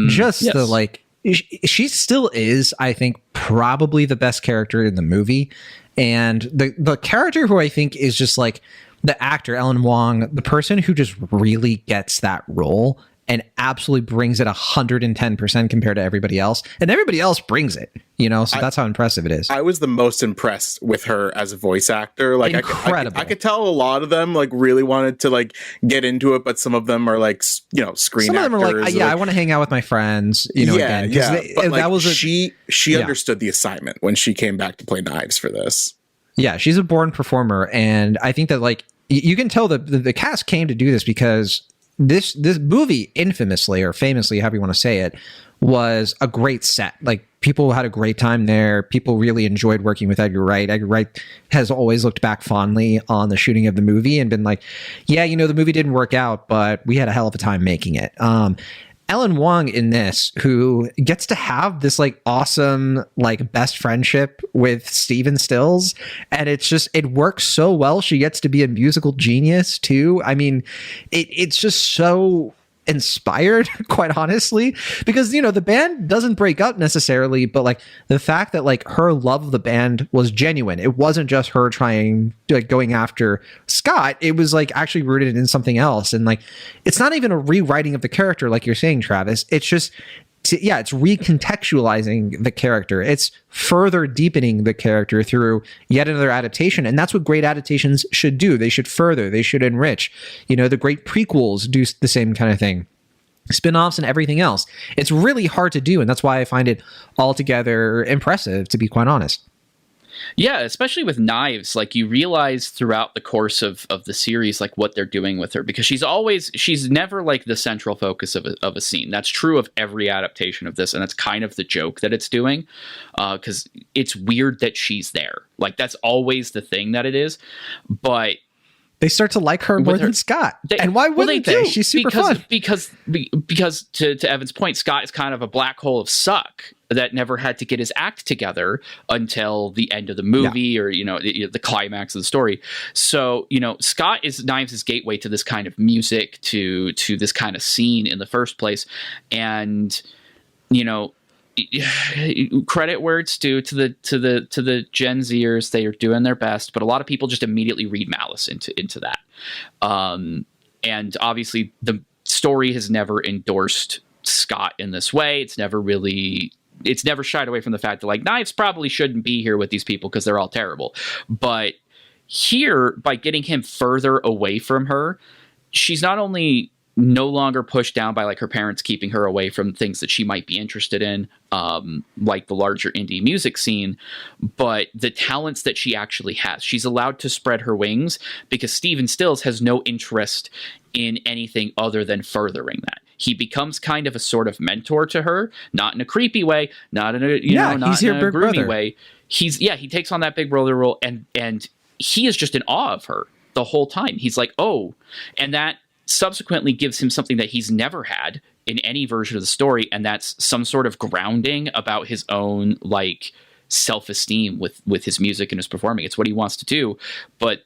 Speaker 2: just
Speaker 3: yes.
Speaker 2: the like, she still is, I think, probably the best character in the movie. And the character who I think is just like the actor, Ellen Wong, the person who just really gets that role and absolutely brings it 110% compared to everybody else. And everybody else brings it, you know, so that's how impressive it is.
Speaker 1: I was the most impressed with her as a voice actor. Like
Speaker 2: Incredible.
Speaker 1: I could tell a lot of them like really wanted to like get into it, but some of them are like, you know, screen
Speaker 2: Some
Speaker 1: actors.
Speaker 2: of them are like, yeah, I want to hang out with my friends, you know,
Speaker 1: yeah,
Speaker 2: again.
Speaker 1: yeah. But like,
Speaker 2: that was
Speaker 1: she understood the assignment when she came back to play Knives for this.
Speaker 2: Yeah, she's a born performer. And I think that like, you can tell that the cast came to do this because this movie infamously or famously, however you want to say it, was a great set. Like people had a great time there. People really enjoyed working with Edgar Wright. Edgar Wright has always looked back fondly on the shooting of the movie and been like, yeah, you know, the movie didn't work out, but we had a hell of a time making it. Ellen Wong in this, who gets to have this like awesome like best friendship with Steven Stills, and it works so well. She gets to be a musical genius too. I mean, it's just so inspired, quite honestly, because you know the band doesn't break up necessarily, but like the fact that like her love of the band was genuine. It wasn't just her trying like going after Scott. It was like actually rooted in something else, and like it's not even a rewriting of the character like you're saying, Travis. It's just it's recontextualizing the character. It's further deepening the character through yet another adaptation. And that's what great adaptations should do. They should further, they should enrich. You know, the great prequels do the same kind of thing. Spin-offs and everything else. It's really hard to do. And that's why I find it altogether impressive, to be quite honest.
Speaker 3: Yeah, especially with Knives, like you realize throughout the course of the series, like what they're doing with her, because she's never like the central focus of a scene. That's true of every adaptation of this. And that's kind of the joke that it's doing, because it's weird that she's there. Like that's always the thing that it is. But
Speaker 2: they start to like her more than Scott. And why wouldn't they? She's super fun.
Speaker 3: Because to Evan's point, Scott is kind of a black hole of suck that never had to get his act together until the end of the movie or, you know, the climax of the story. So, you know, Scott is Knives' gateway to this kind of music, to this kind of scene in the first place. And, you know, credit where it's due to the Gen Zers. They are doing their best, but a lot of people just immediately read malice into that. And obviously the story has never endorsed Scott in this way. It's never shied away from the fact that like Knives probably shouldn't be here with these people because they're all terrible. But here, by getting him further away from her, she's not only no longer pushed down by like her parents keeping her away from things that she might be interested in, like the larger indie music scene, but the talents that she actually has. She's allowed to spread her wings because Steven Stills has no interest in anything other than furthering that. He becomes kind of a sort of mentor to her, not in a creepy way, not in a not in a groomy way. He takes on that big brother role, and he is just in awe of her the whole time. He's like, oh, and that subsequently gives him something that he's never had in any version of the story, and that's some sort of grounding about his own like self-esteem with his music and his performing. It's what he wants to do, but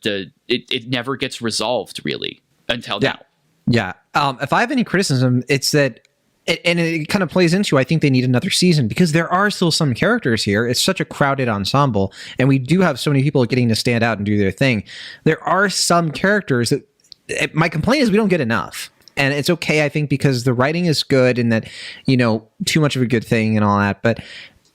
Speaker 3: it never gets resolved really until now.
Speaker 2: Yeah. If I have any criticism, it's that and it kind of plays into, I think they need another season because there are still some characters here. It's such a crowded ensemble, and we do have so many people getting to stand out and do their thing. There are some characters that my complaint is we don't get enough. And it's okay, I think, because the writing is good and that, too much of a good thing and all that. But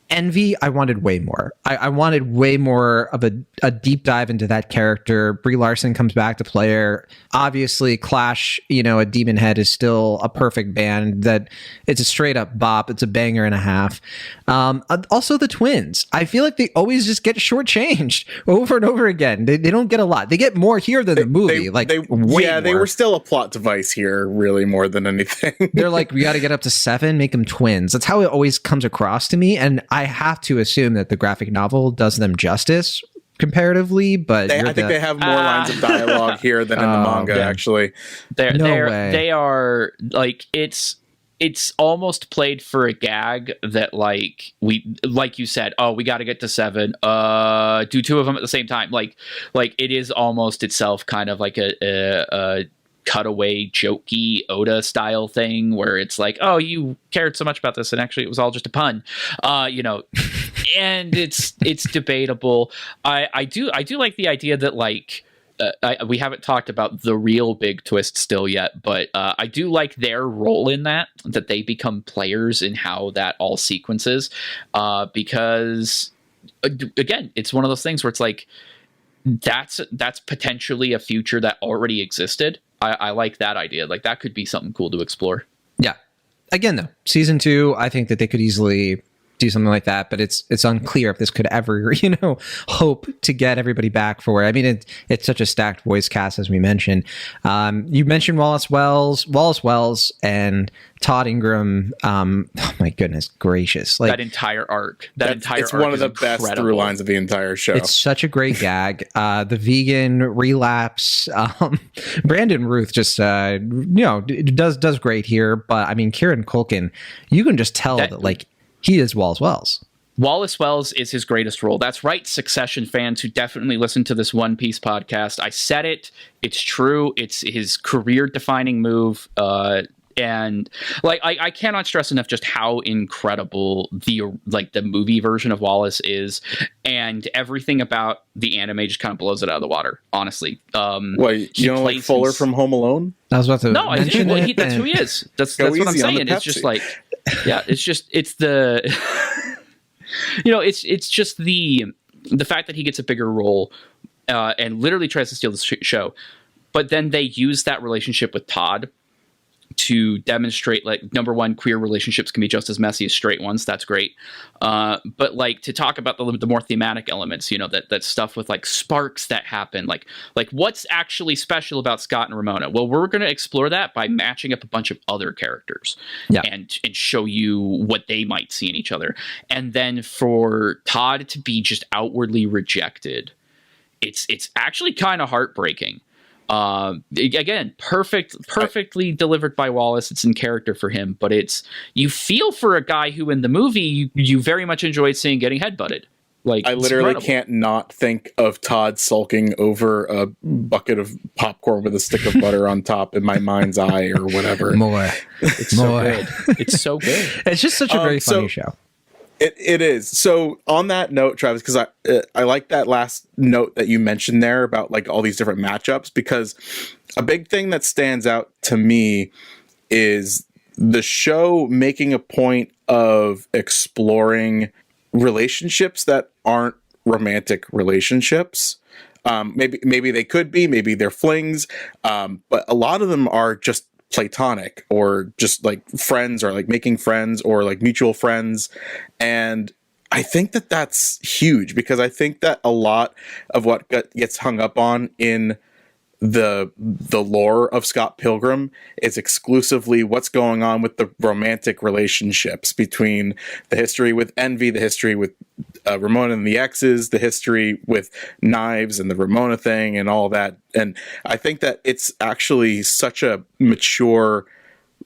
Speaker 2: Envy, I wanted way more. I wanted way more of a deep dive into that character. Brie Larson comes back to play her. Obviously, Clash, a Demon Head is still a perfect band. That it's a straight up bop. It's a banger and a half. Also, the twins. I feel like they always just get shortchanged over and over again. They don't get a lot. They get more here than the movie.
Speaker 1: They were still a plot device here, really, more than anything.
Speaker 2: They're like, we got to get up to 7, make them twins. That's how it always comes across to me. And I have to assume that the graphic novel does them justice comparatively, but
Speaker 1: I think they have more lines of dialogue here than in the manga. Yeah. Actually,
Speaker 3: they are like it's almost played for a gag that like you said, oh, we got to get to 7. Do 2 of them at the same time. Like it is almost itself kind of like a cutaway jokey Oda style thing where it's like, oh, you cared so much about this and actually it was all just a pun, and it's debatable. I do like the idea that like we haven't talked about the real big twist still yet, but I do like their role in that they become players in how that all sequences, because again, it's one of those things where it's like that's potentially a future that already existed. I like that idea. Like that could be something cool to explore.
Speaker 2: Yeah. Again, though, season 2, I think that they could easily do something like that, but it's unclear if this could ever, hope to get everybody back for it. I mean, it's such a stacked voice cast, as we mentioned. You mentioned Wallace Wells, and Todd Ingram. Oh my goodness gracious! Like
Speaker 3: that entire arc. It's
Speaker 1: one of the best through lines of the entire show.
Speaker 2: It's such a great gag. The vegan relapse. Brandon Ruth just does great here, but I mean, Kieran Culkin, you can just tell that like. He is Wallace Wells.
Speaker 3: Wallace Wells is his greatest role. That's right, Succession fans who definitely listen to this One Piece podcast. I said it. It's true. It's his career-defining move. And like I cannot stress enough just how incredible the movie version of Wallace is, and everything about the anime just kind of blows it out of the water. Honestly,
Speaker 1: you don't like Fuller from Home Alone?
Speaker 2: I was about to.
Speaker 3: No, that's who he is. That's what I'm saying. It's just like, yeah, it's the, it's just the fact that he gets a bigger role, and literally tries to steal the show, but then they use that relationship with Todd to demonstrate, like, number one, queer relationships can be just as messy as straight ones. That's great. But like to talk about the more thematic elements, that stuff with like sparks that happen, like what's actually special about Scott and Ramona? Well, we're going to explore that by matching up a bunch of other characters, and show you what they might see in each other. And then for Todd to be just outwardly rejected, it's actually kind of heartbreaking. Again, perfectly delivered by Wallace. It's in character for him, but you feel for a guy who in the movie you very much enjoyed seeing getting headbutted. Like,
Speaker 1: I literally can't not think of Todd sulking over a bucket of popcorn with a stick of butter on top in my mind's eye or whatever.
Speaker 2: More.
Speaker 3: It's so good. It's so good.
Speaker 2: It's just such a very funny show.
Speaker 1: It is. So on that note, Travis, because I like that last note that you mentioned there about like all these different matchups, because a big thing that stands out to me is the show making a point of exploring relationships that aren't romantic relationships. Maybe they could be, maybe they're flings, but a lot of them are just platonic or just like friends or like making friends or like mutual friends. And I think that that's huge, because I think that a lot of what gets hung up on in the lore of Scott Pilgrim is exclusively what's going on with the romantic relationships between the history with Envy, the history with Ramona and the exes, the history with Knives and the Ramona thing and all that. And I think that it's actually such a mature,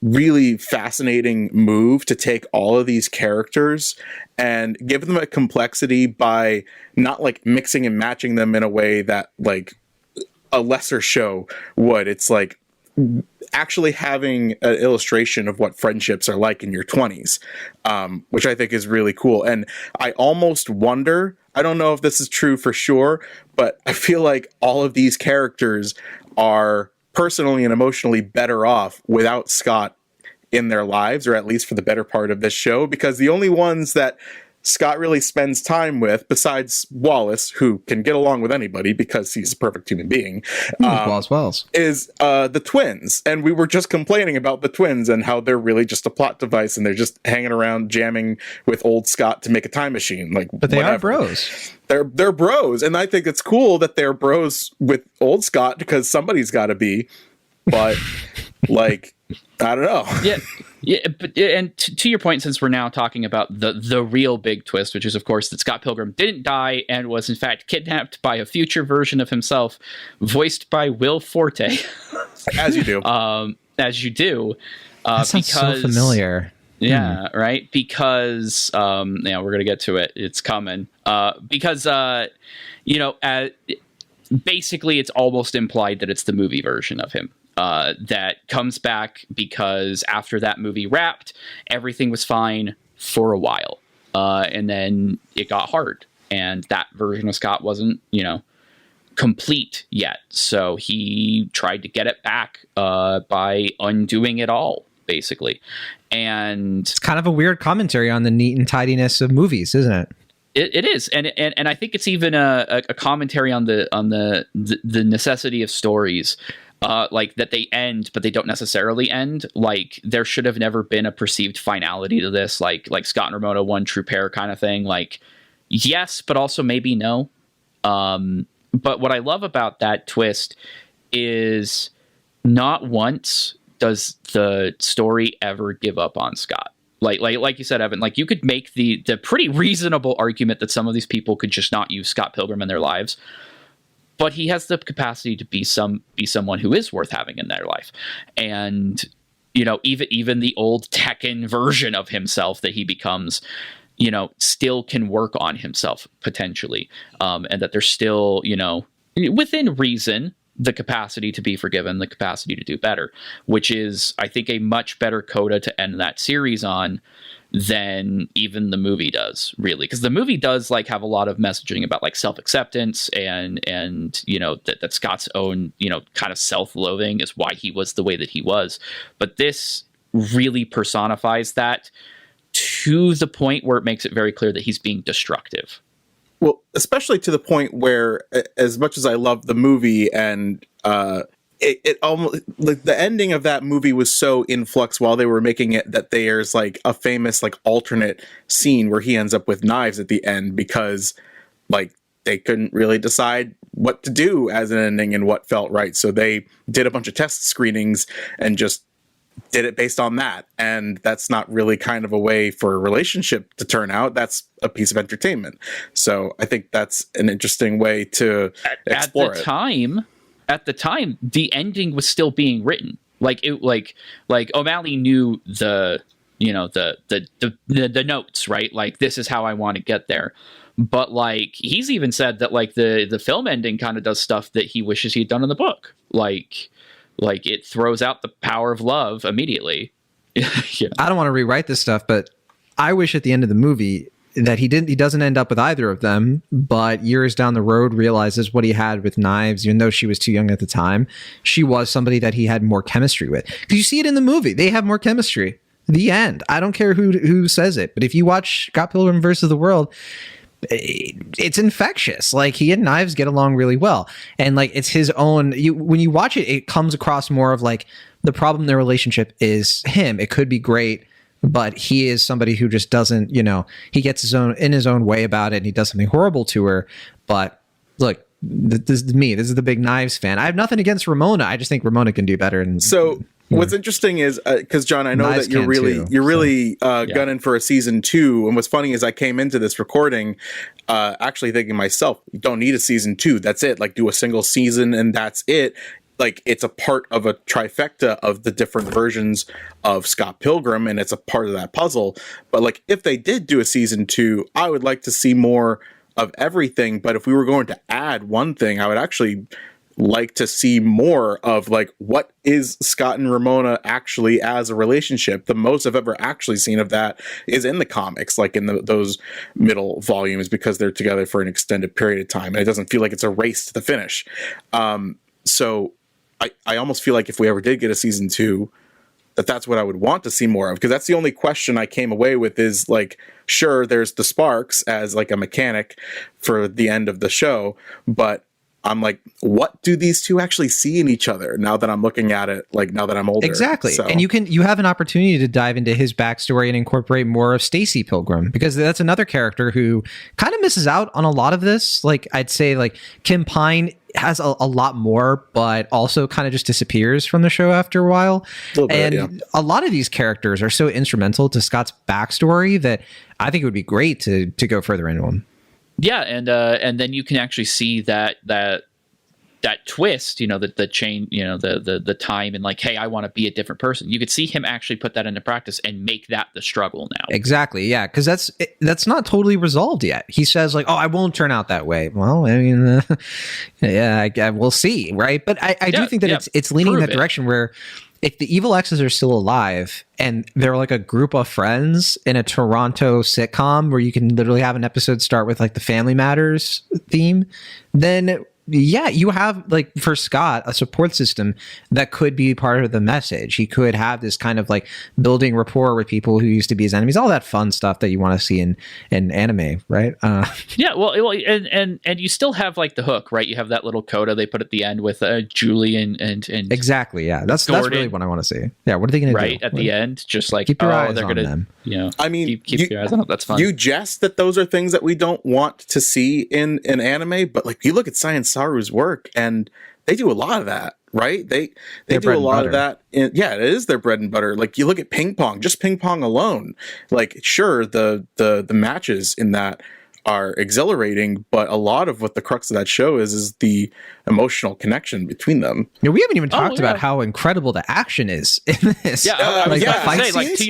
Speaker 1: really fascinating move to take all of these characters and give them a complexity by not like mixing and matching them in a way that like a lesser show would. It's like actually having an illustration of what friendships are like in your 20s, which I think is really cool. And I almost wonder, I don't know if this is true for sure, but I feel like all of these characters are personally and emotionally better off without Scott in their lives, or at least for the better part of this show, because the only ones that Scott really spends time with, besides Wallace, who can get along with anybody because he's a perfect human being,
Speaker 2: Wallace.
Speaker 1: is the twins. And we were just complaining about the twins and how they're really just a plot device, and they're just hanging around jamming with old Scott to make a time machine. Like,
Speaker 2: but they
Speaker 1: whatever.
Speaker 2: are bros.
Speaker 1: They're bros, and I think it's cool that they're bros with old Scott, because somebody's got to be. But like, I don't know.
Speaker 3: Yeah, but and to your point, since we're now talking about the real big twist, which is of course that Scott Pilgrim didn't die and was in fact kidnapped by a future version of himself, voiced by Will Forte.
Speaker 1: As you do.
Speaker 3: As you do.
Speaker 2: That sounds so familiar.
Speaker 3: Yeah, right. Because we're gonna get to it. It's coming. Basically, it's almost implied that it's the movie version of him. That comes back because after that movie wrapped, everything was fine for a while. And then it got hard. And that version of Scott wasn't, complete yet. So he tried to get it back by undoing it all, basically. And
Speaker 2: it's kind of a weird commentary on the neat and tidiness of movies, isn't it?
Speaker 3: It is, and I think it's even a commentary on the necessity of stories. Like that they end, but they don't necessarily end. Like there should have never been a perceived finality to this, like Scott and Ramona, one true pair kind of thing. Like yes, but also maybe no. But what I love about that twist is not once does the story ever give up on Scott. Like you said, Evan, like you could make the pretty reasonable argument that some of these people could just not use Scott Pilgrim in their lives. But he has the capacity to be someone who is worth having in their life. And, even the old Tekken version of himself that he becomes, still can work on himself potentially. And that there's still, within reason, the capacity to be forgiven, the capacity to do better, which is, I think, a much better coda to end that series on than even the movie does, really, because the movie does have a lot of messaging about self-acceptance and that Scott's own kind of self-loathing is why he was the way that he was, but this really personifies that to the point where it makes it very clear that he's being destructive.
Speaker 1: Well, especially to the point where, as much as I love the movie and it almost, like, the ending of that movie was so in flux while they were making it that there's a famous alternate scene where he ends up with knives at the end because they couldn't really decide what to do as an ending and what felt right. So they did a bunch of test screenings and just did it based on that. And that's not really kind of a way for a relationship to turn out. That's a piece of entertainment. So I think that's an interesting way to explore it.
Speaker 3: At the time, the ending was still being written. Like O'Malley knew the notes, right? Like, this is how I want to get there. But he's even said that the film ending kind of does stuff that he wishes he'd done in the book. Like it throws out the power of love immediately. Yeah.
Speaker 2: I don't want to rewrite this stuff, but I wish at the end of the movie that he doesn't end up with either of them, but years down the road realizes what he had with Knives, even though she was too young at the time, she was somebody that he had more chemistry with. Because you see it in the movie. They have more chemistry. The end. I don't care who says it, but if you watch Scott Pilgrim versus the World, it's infectious. He and Knives get along really well. And it's his own, when you watch it, it comes across more of the problem in their relationship is him. It could be great, but he is somebody who just doesn't, he gets his own way about it and he does something horrible to her. But look, this is me. This is the big Knives fan. I have nothing against Ramona. I just think Ramona can do better. And
Speaker 1: so what's interesting is, because John, I know Knives that you're really gunning for a season 2. And what's funny is I came into this recording actually thinking to myself, you don't need a season 2. That's it. Do a single season and that's it. It's a part of a trifecta of the different versions of Scott Pilgrim, and it's a part of that puzzle. But if they did do a season 2, I would like to see more of everything. But if we were going to add one thing, I would actually like to see more of like what is Scott and Ramona actually as a relationship. The most I've ever actually seen of that is in the comics, like in those middle volumes, because they're together for an extended period of time and it doesn't feel like it's a race to the finish. So I almost feel like if we ever did get a season 2, that's what I would want to see more of, because that's the only question I came away with is like, sure, there's the sparks as like a mechanic for the end of the show, but I'm like, what do these two actually see in each other now that I'm looking at it, like now that I'm older?
Speaker 2: Exactly.
Speaker 1: So.
Speaker 2: And you have an opportunity to dive into his backstory and incorporate more of Stacy Pilgrim, because that's another character who kind of misses out on a lot of this. Like I'd say like Kim Pine has a lot more, but also kind of just disappears from the show after a while. A lot of these characters are so instrumental to Scott's backstory that I think it would be great to go further into them.
Speaker 3: Yeah, and then you can actually see that twist, the change, the time, and like, hey, I want to be a different person. You could see him actually put that into practice and make that the struggle now.
Speaker 2: Exactly, yeah, because that's not totally resolved yet. He says like, oh, I won't turn out that way. Well, I mean, we'll see, right? But I do think that it's leaning in that direction where if the evil X's are still alive and they're like a group of friends in a Toronto sitcom where you can literally have an episode start with like the Family Matters theme, then yeah, you have like for Scott a support system that could be part of the message. He could have this kind of like building rapport with people who used to be his enemies, all that fun stuff that you want to see in anime, right?
Speaker 3: Yeah, well, and you still have like the hook, right? You have that little coda they put at the end with Julie and
Speaker 2: exactly, yeah. That's really what I want to see. Yeah, what are they going to do?
Speaker 3: Right at the end, just like
Speaker 2: keep your eyes on them.
Speaker 1: I mean,
Speaker 3: keep your eyes on it. That's fun.
Speaker 1: You jest that those are things that we don't want to see in anime, but like you look at Science Saru's work and they do a lot of that, right? They do a lot of that. It is their bread and butter. Like you look at ping pong, just ping pong alone. Like sure, the matches in that are exhilarating, but a lot of what the crux of that show is the emotional connection between them.
Speaker 2: We haven't even talked about how incredible the action is in this.
Speaker 3: Yeah, I was going to say, like, to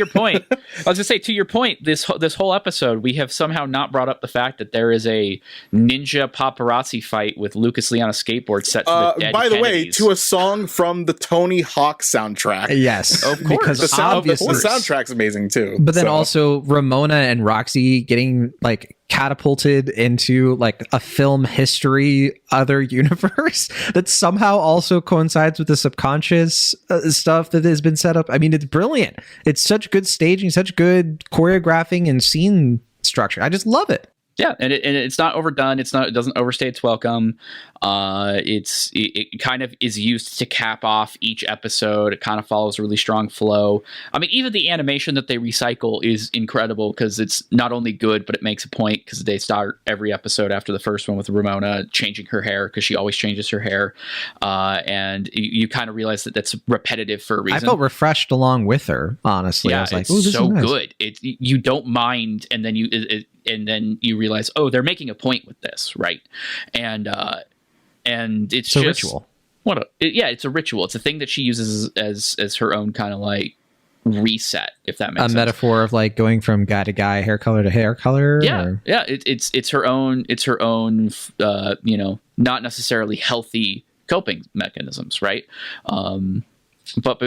Speaker 3: your point, this whole episode, we have somehow not brought up the fact that there is a ninja paparazzi fight with Lucas Lee on a skateboard set to the dead
Speaker 1: by the way,
Speaker 3: Kennedys.
Speaker 1: to a song from the Tony Hawk soundtrack.
Speaker 2: Yes,
Speaker 3: of course.
Speaker 2: Because
Speaker 1: the soundtrack's amazing too.
Speaker 2: But then also Ramona and Roxy getting like catapulted into like a film history other universe that somehow also coincides with the subconscious stuff that has been set up. I mean, it's brilliant. It's such good staging, such good choreographing and scene structure. I just love it.
Speaker 3: Yeah, and it's not overdone. It doesn't overstay its welcome. It kind of is used to cap off each episode. It kind of follows a really strong flow. I mean, even the animation that they recycle is incredible because it's not only good, but it makes a point because they start every episode after the first one with Ramona changing her hair because she always changes her hair, and you kind of realize that that's repetitive for a reason.
Speaker 2: I felt refreshed along with her, honestly.
Speaker 3: Yeah,
Speaker 2: I was like,
Speaker 3: it's
Speaker 2: this
Speaker 3: so
Speaker 2: is nice.
Speaker 3: good. You don't mind, and then you realize, oh, they're making a point with this, right? And it's
Speaker 2: a
Speaker 3: just
Speaker 2: ritual.
Speaker 3: It's a ritual. It's a thing that she uses as her own kind of like reset, if that makes sense.
Speaker 2: A metaphor of like going from guy to guy, hair color to hair color.
Speaker 3: Yeah. It's her own. It's her own. Not necessarily healthy coping mechanisms, right? But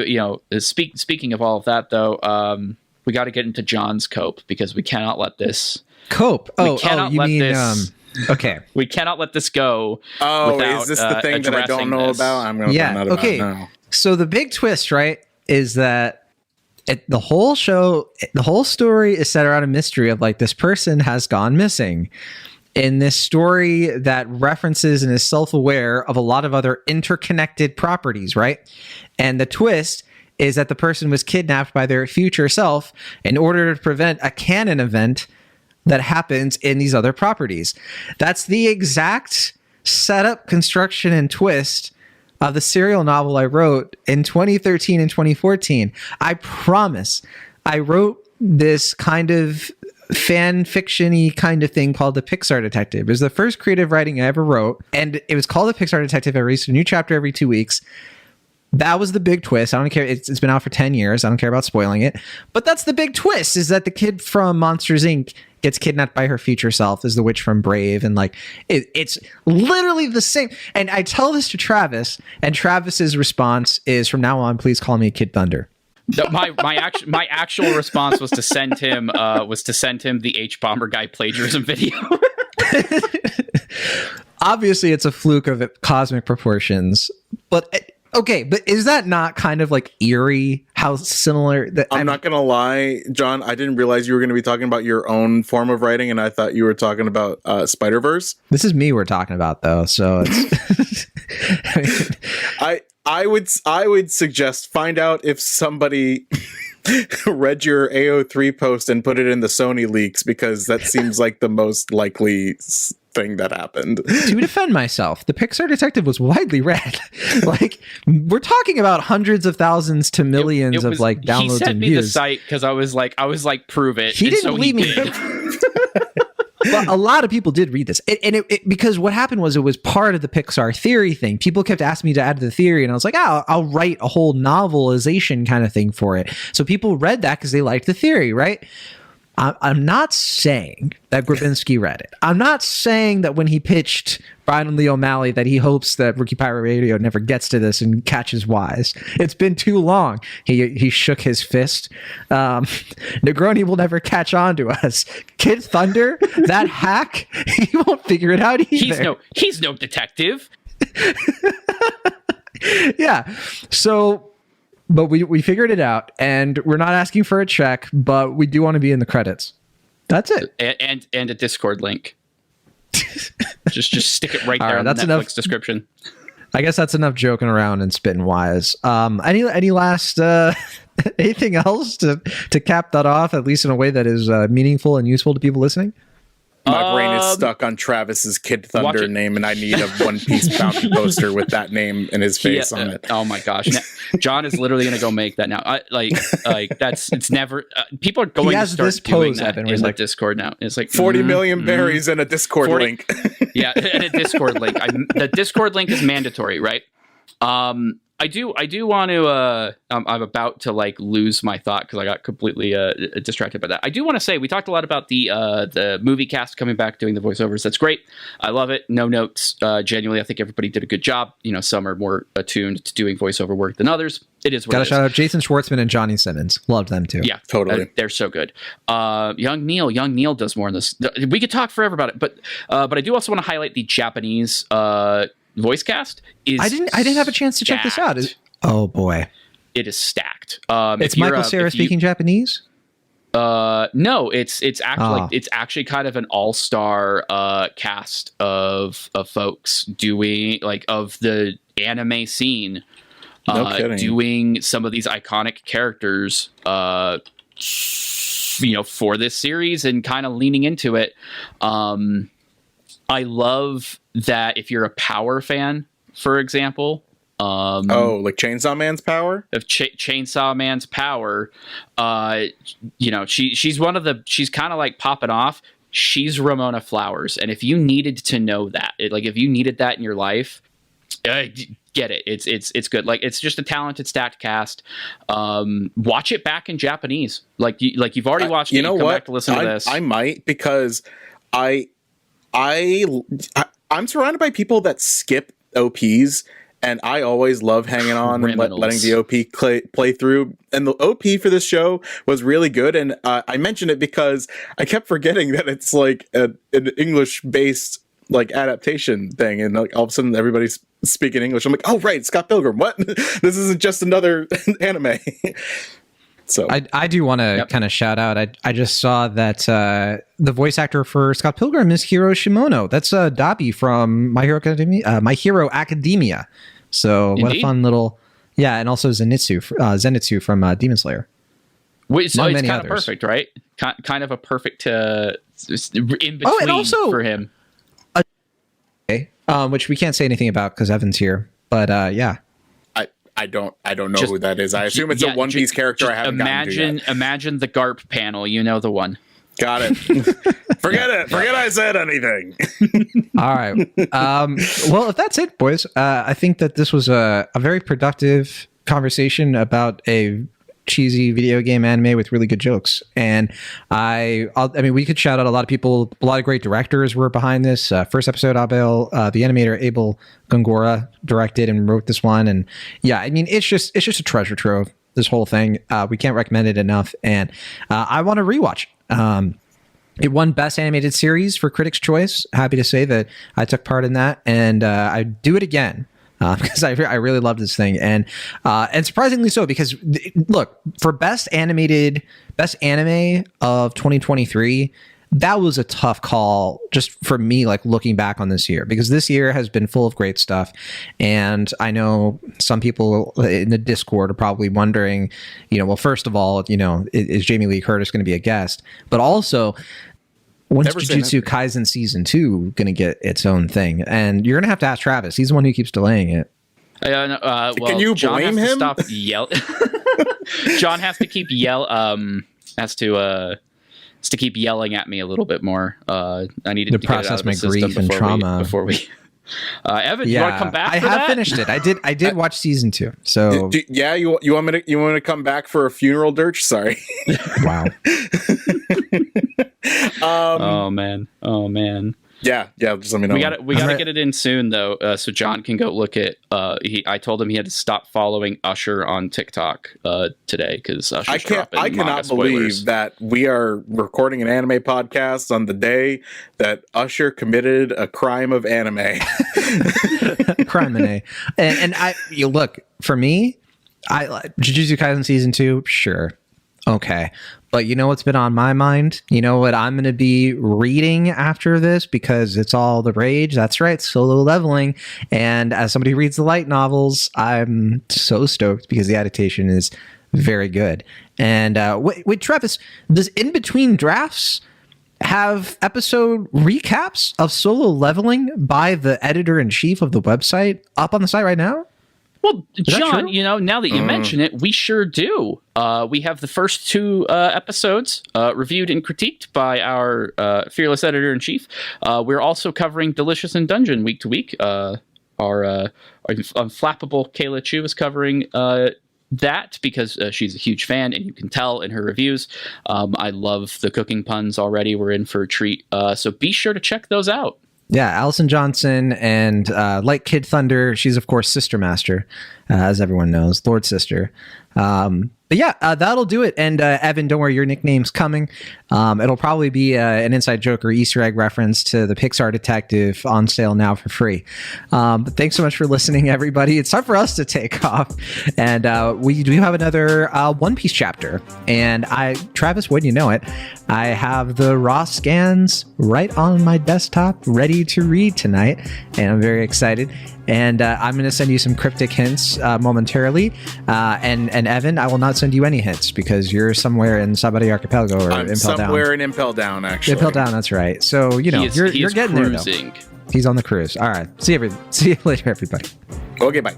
Speaker 3: speaking of all of that, though, we got to get into John's cope because we cannot let this.
Speaker 2: Cope.
Speaker 3: You mean
Speaker 2: okay.
Speaker 3: We cannot let this go.
Speaker 1: Is this the thing that I don't know about? I'm going to find out about it now.
Speaker 2: So the big twist, right, is that the whole show, the whole story is set around a mystery of like this person has gone missing. In this story that references and is self-aware of a lot of other interconnected properties, right? And the twist is that the person was kidnapped by their future self in order to prevent a canon event that happens in these other properties. That's the exact setup, construction, and twist of the serial novel I wrote in 2013 and 2014. I promise I wrote this kind of fan fiction-y kind of thing called The Pixar Detective. It was the first creative writing I ever wrote, and it was called The Pixar Detective. I released a new chapter every 2 weeks. That was the big twist. I don't care. It's been out for 10 years. I don't care about spoiling it. But that's the big twist, is that the kid from Monsters, Inc. gets kidnapped by her future self as the witch from Brave. And like, it's literally the same. And I tell this to Travis, and Travis's response is, from now on, please call me Kid Thunder.
Speaker 3: My actual response was to send him the H Bomber guy plagiarism video.
Speaker 2: Obviously, it's a fluke of cosmic proportions, but okay, but is that not kind of like eerie how similar that
Speaker 1: I'm not gonna lie, John, I didn't realize you were gonna be talking about your own form of writing, and I thought you were talking about Spider-Verse.
Speaker 2: This is me we're talking about though, so it's
Speaker 1: I would suggest find out if somebody read your AO3 post and put it in the Sony leaks, because that seems like the most likely thing that happened.
Speaker 2: To defend myself, the Pixar detective was widely read. Like, we're talking about hundreds of thousands to millions of like downloads and views.
Speaker 3: He sent me the site because I was like, prove it.
Speaker 2: He didn't believe me. But a lot of people did read this, and because what happened was, it was part of the Pixar theory thing. People kept asking me to add to the theory, and I was like, I'll write a whole novelization kind of thing for it. So people read that because they liked the theory, right? I'm not saying that Grabinski read it. I'm not saying that when he pitched Brian Lee O'Malley that he hopes that Rookie Pirate Radio never gets to this and catches wise. It's been too long. He shook his fist. Negroni will never catch on to us. Kid Thunder, that hack, he won't figure it out either.
Speaker 3: He's no detective.
Speaker 2: Yeah. So... But we figured it out, and we're not asking for a check, but we do want to be in the credits. That's it.
Speaker 3: And a Discord link. just stick it right there in the Netflix
Speaker 2: enough
Speaker 3: description.
Speaker 2: I guess that's enough joking around and spitting wise. Any last anything else to cap that off, at least in a way that is meaningful and useful to people listening?
Speaker 1: My brain is stuck on Travis's Kid Thunder name, and I need a One Piece bounty poster with that name and his face on it.
Speaker 3: Oh my gosh, John is literally going to go make that now. It's never. People are going to start doing that in the Discord now. It's like
Speaker 1: 40 million berries and a Discord link.
Speaker 3: Yeah, and a Discord link. The Discord link is mandatory, right? I do want to. I'm about to like lose my thought because I got completely distracted by that. I do want to say we talked a lot about the movie cast coming back doing the voiceovers. That's great. I love it. No notes. Genuinely, I think everybody did a good job. You know, some are more attuned to doing voiceover work than others. It is what
Speaker 2: Gotta
Speaker 3: it is.
Speaker 2: shout out Jason Schwartzman and Johnny Simmons. Loved them too.
Speaker 3: Yeah,
Speaker 1: totally.
Speaker 3: They're so good. Young Neil does more in this. We could talk forever about it, but I do also want to highlight the Japanese voice cast. I
Speaker 2: didn't have a chance to check this out. Oh boy,
Speaker 3: it is stacked.
Speaker 2: It's Michael Cera speaking Japanese.
Speaker 3: No, it's actually kind of an all-star cast of folks doing like of the anime scene, doing some of these iconic characters, for this series and kind of leaning into it. I love that if you're a Power fan, for example.
Speaker 1: Like Chainsaw Man's Power?
Speaker 3: Of Chainsaw Man's Power, she's kind of like popping off. She's Ramona Flowers. And if you needed to know that, if you needed that in your life, get it. It's good. Like, it's just a talented stacked cast. Watch it back in Japanese. You've already watched it. Come back to listen to this.
Speaker 1: I might, because I'm surrounded by people that skip OPs, and I always love hanging on and letting the OP play through. And the OP for this show was really good, and I mentioned it because I kept forgetting that it's like an English-based like adaptation thing, and like all of a sudden everybody's speaking English. I'm like, oh right, Scott Pilgrim. What? This isn't just another anime. So
Speaker 2: I do want to kind of shout out. I just saw that the voice actor for Scott Pilgrim is Hiro Shimono. That's Dabi from My Hero Academia. So
Speaker 3: Indeed.
Speaker 2: What a fun little and also Zenitsu from Demon Slayer.
Speaker 3: Wait, so it's kind of perfect, right? Kind of a perfect in between for him.
Speaker 2: Which we can't say anything about because Evan's here. But yeah.
Speaker 1: I don't know who that is. I assume it's a One Piece character I haven't gotten to yet.
Speaker 3: Imagine the GARP panel. You know the one.
Speaker 1: Got it. Forget it. Forget I said anything.
Speaker 2: All right. Well, if that's it, boys, I think that this was a very productive conversation about a cheesy video game anime with really good jokes. And I mean, we could shout out a lot of people. A lot of great directors were behind this. First episode, Abel, the animator Abel Gongora directed and wrote this one. And yeah, I mean, it's just a treasure trove, this whole thing. We can't recommend it enough. And I want to rewatch it. It won Best Animated Series for Critics' Choice. Happy to say that I took part in that, and I'd do it again because I really love this thing, and surprisingly so, because look, for Best Anime of 2023, that was a tough call just for me, like looking back on this year, because this year has been full of great stuff. And I know some people in the Discord are probably wondering, well, first of all, is Jamie Lee Curtis going to be a guest? But also, when's Jujutsu Kaisen Season 2 going to get its own thing? And you're going to have to ask Travis. He's the one who keeps delaying it.
Speaker 3: Well,
Speaker 1: can you
Speaker 3: John
Speaker 1: blame
Speaker 3: has
Speaker 1: him?
Speaker 3: To stop John has to keep to keep yelling at me a little bit more. I needed to
Speaker 2: process
Speaker 3: get it out of
Speaker 2: my grief and trauma
Speaker 3: before we. Evan, you want to come back?
Speaker 2: I have finished it. I did watch Season 2. So
Speaker 1: you want me to come back for a funeral dirge? Sorry.
Speaker 2: Wow.
Speaker 3: Oh man.
Speaker 1: Yeah. Just let me know.
Speaker 3: We gotta get it in soon though, so John can go look at. I told him he had to stop following Usher on TikTok today because Usher's
Speaker 1: I cannot believe that we are recording an anime podcast on the day that Usher committed a crime of anime.
Speaker 2: Crime and you look, for me, Jujutsu Kaisen Season 2, sure. Okay. But you know what's been on my mind? You know what I'm going to be reading after this, because it's all the rage? That's right, Solo Leveling. And as somebody who reads the light novels, I'm so stoked because the adaptation is very good. And wait, Travis, does In Between Drafts have episode recaps of Solo Leveling by the editor-in-chief of the website up on the site right now?
Speaker 3: Well, John, now that you mention it, we sure do. We have the first 2 episodes reviewed and critiqued by our fearless editor-in-chief. We're also covering Delicious in Dungeon week to week. Our unflappable Kayla Chu is covering that because she's a huge fan, and you can tell in her reviews. I love the cooking puns already. We're in for a treat. So be sure to check those out.
Speaker 2: Yeah, Allison Johnson and like Kid Thunder, she's of course Sister Master, as everyone knows, Lord Sister. But yeah, that'll do it. And Evan, don't worry, your nickname's coming. It'll probably be an inside joke or Easter egg reference to the Pixar Detective, on sale now for free. But thanks so much for listening, everybody. It's time for us to take off. And we do have another One Piece chapter. And Travis, wouldn't you know it, I have the raw scans right on my desktop ready to read tonight. And I'm very excited. And I'm going to send you some cryptic hints momentarily. And Evan, I will not send you any hints because you're somewhere in Sabari Archipelago or
Speaker 1: I'm
Speaker 2: Impel Down.
Speaker 1: somewhere in Impel Down, actually.
Speaker 2: Impel Down, that's right. So, you're getting
Speaker 3: cruising.
Speaker 2: there, though. He's on the cruise. All right. See you later, everybody.
Speaker 1: Okay, bye.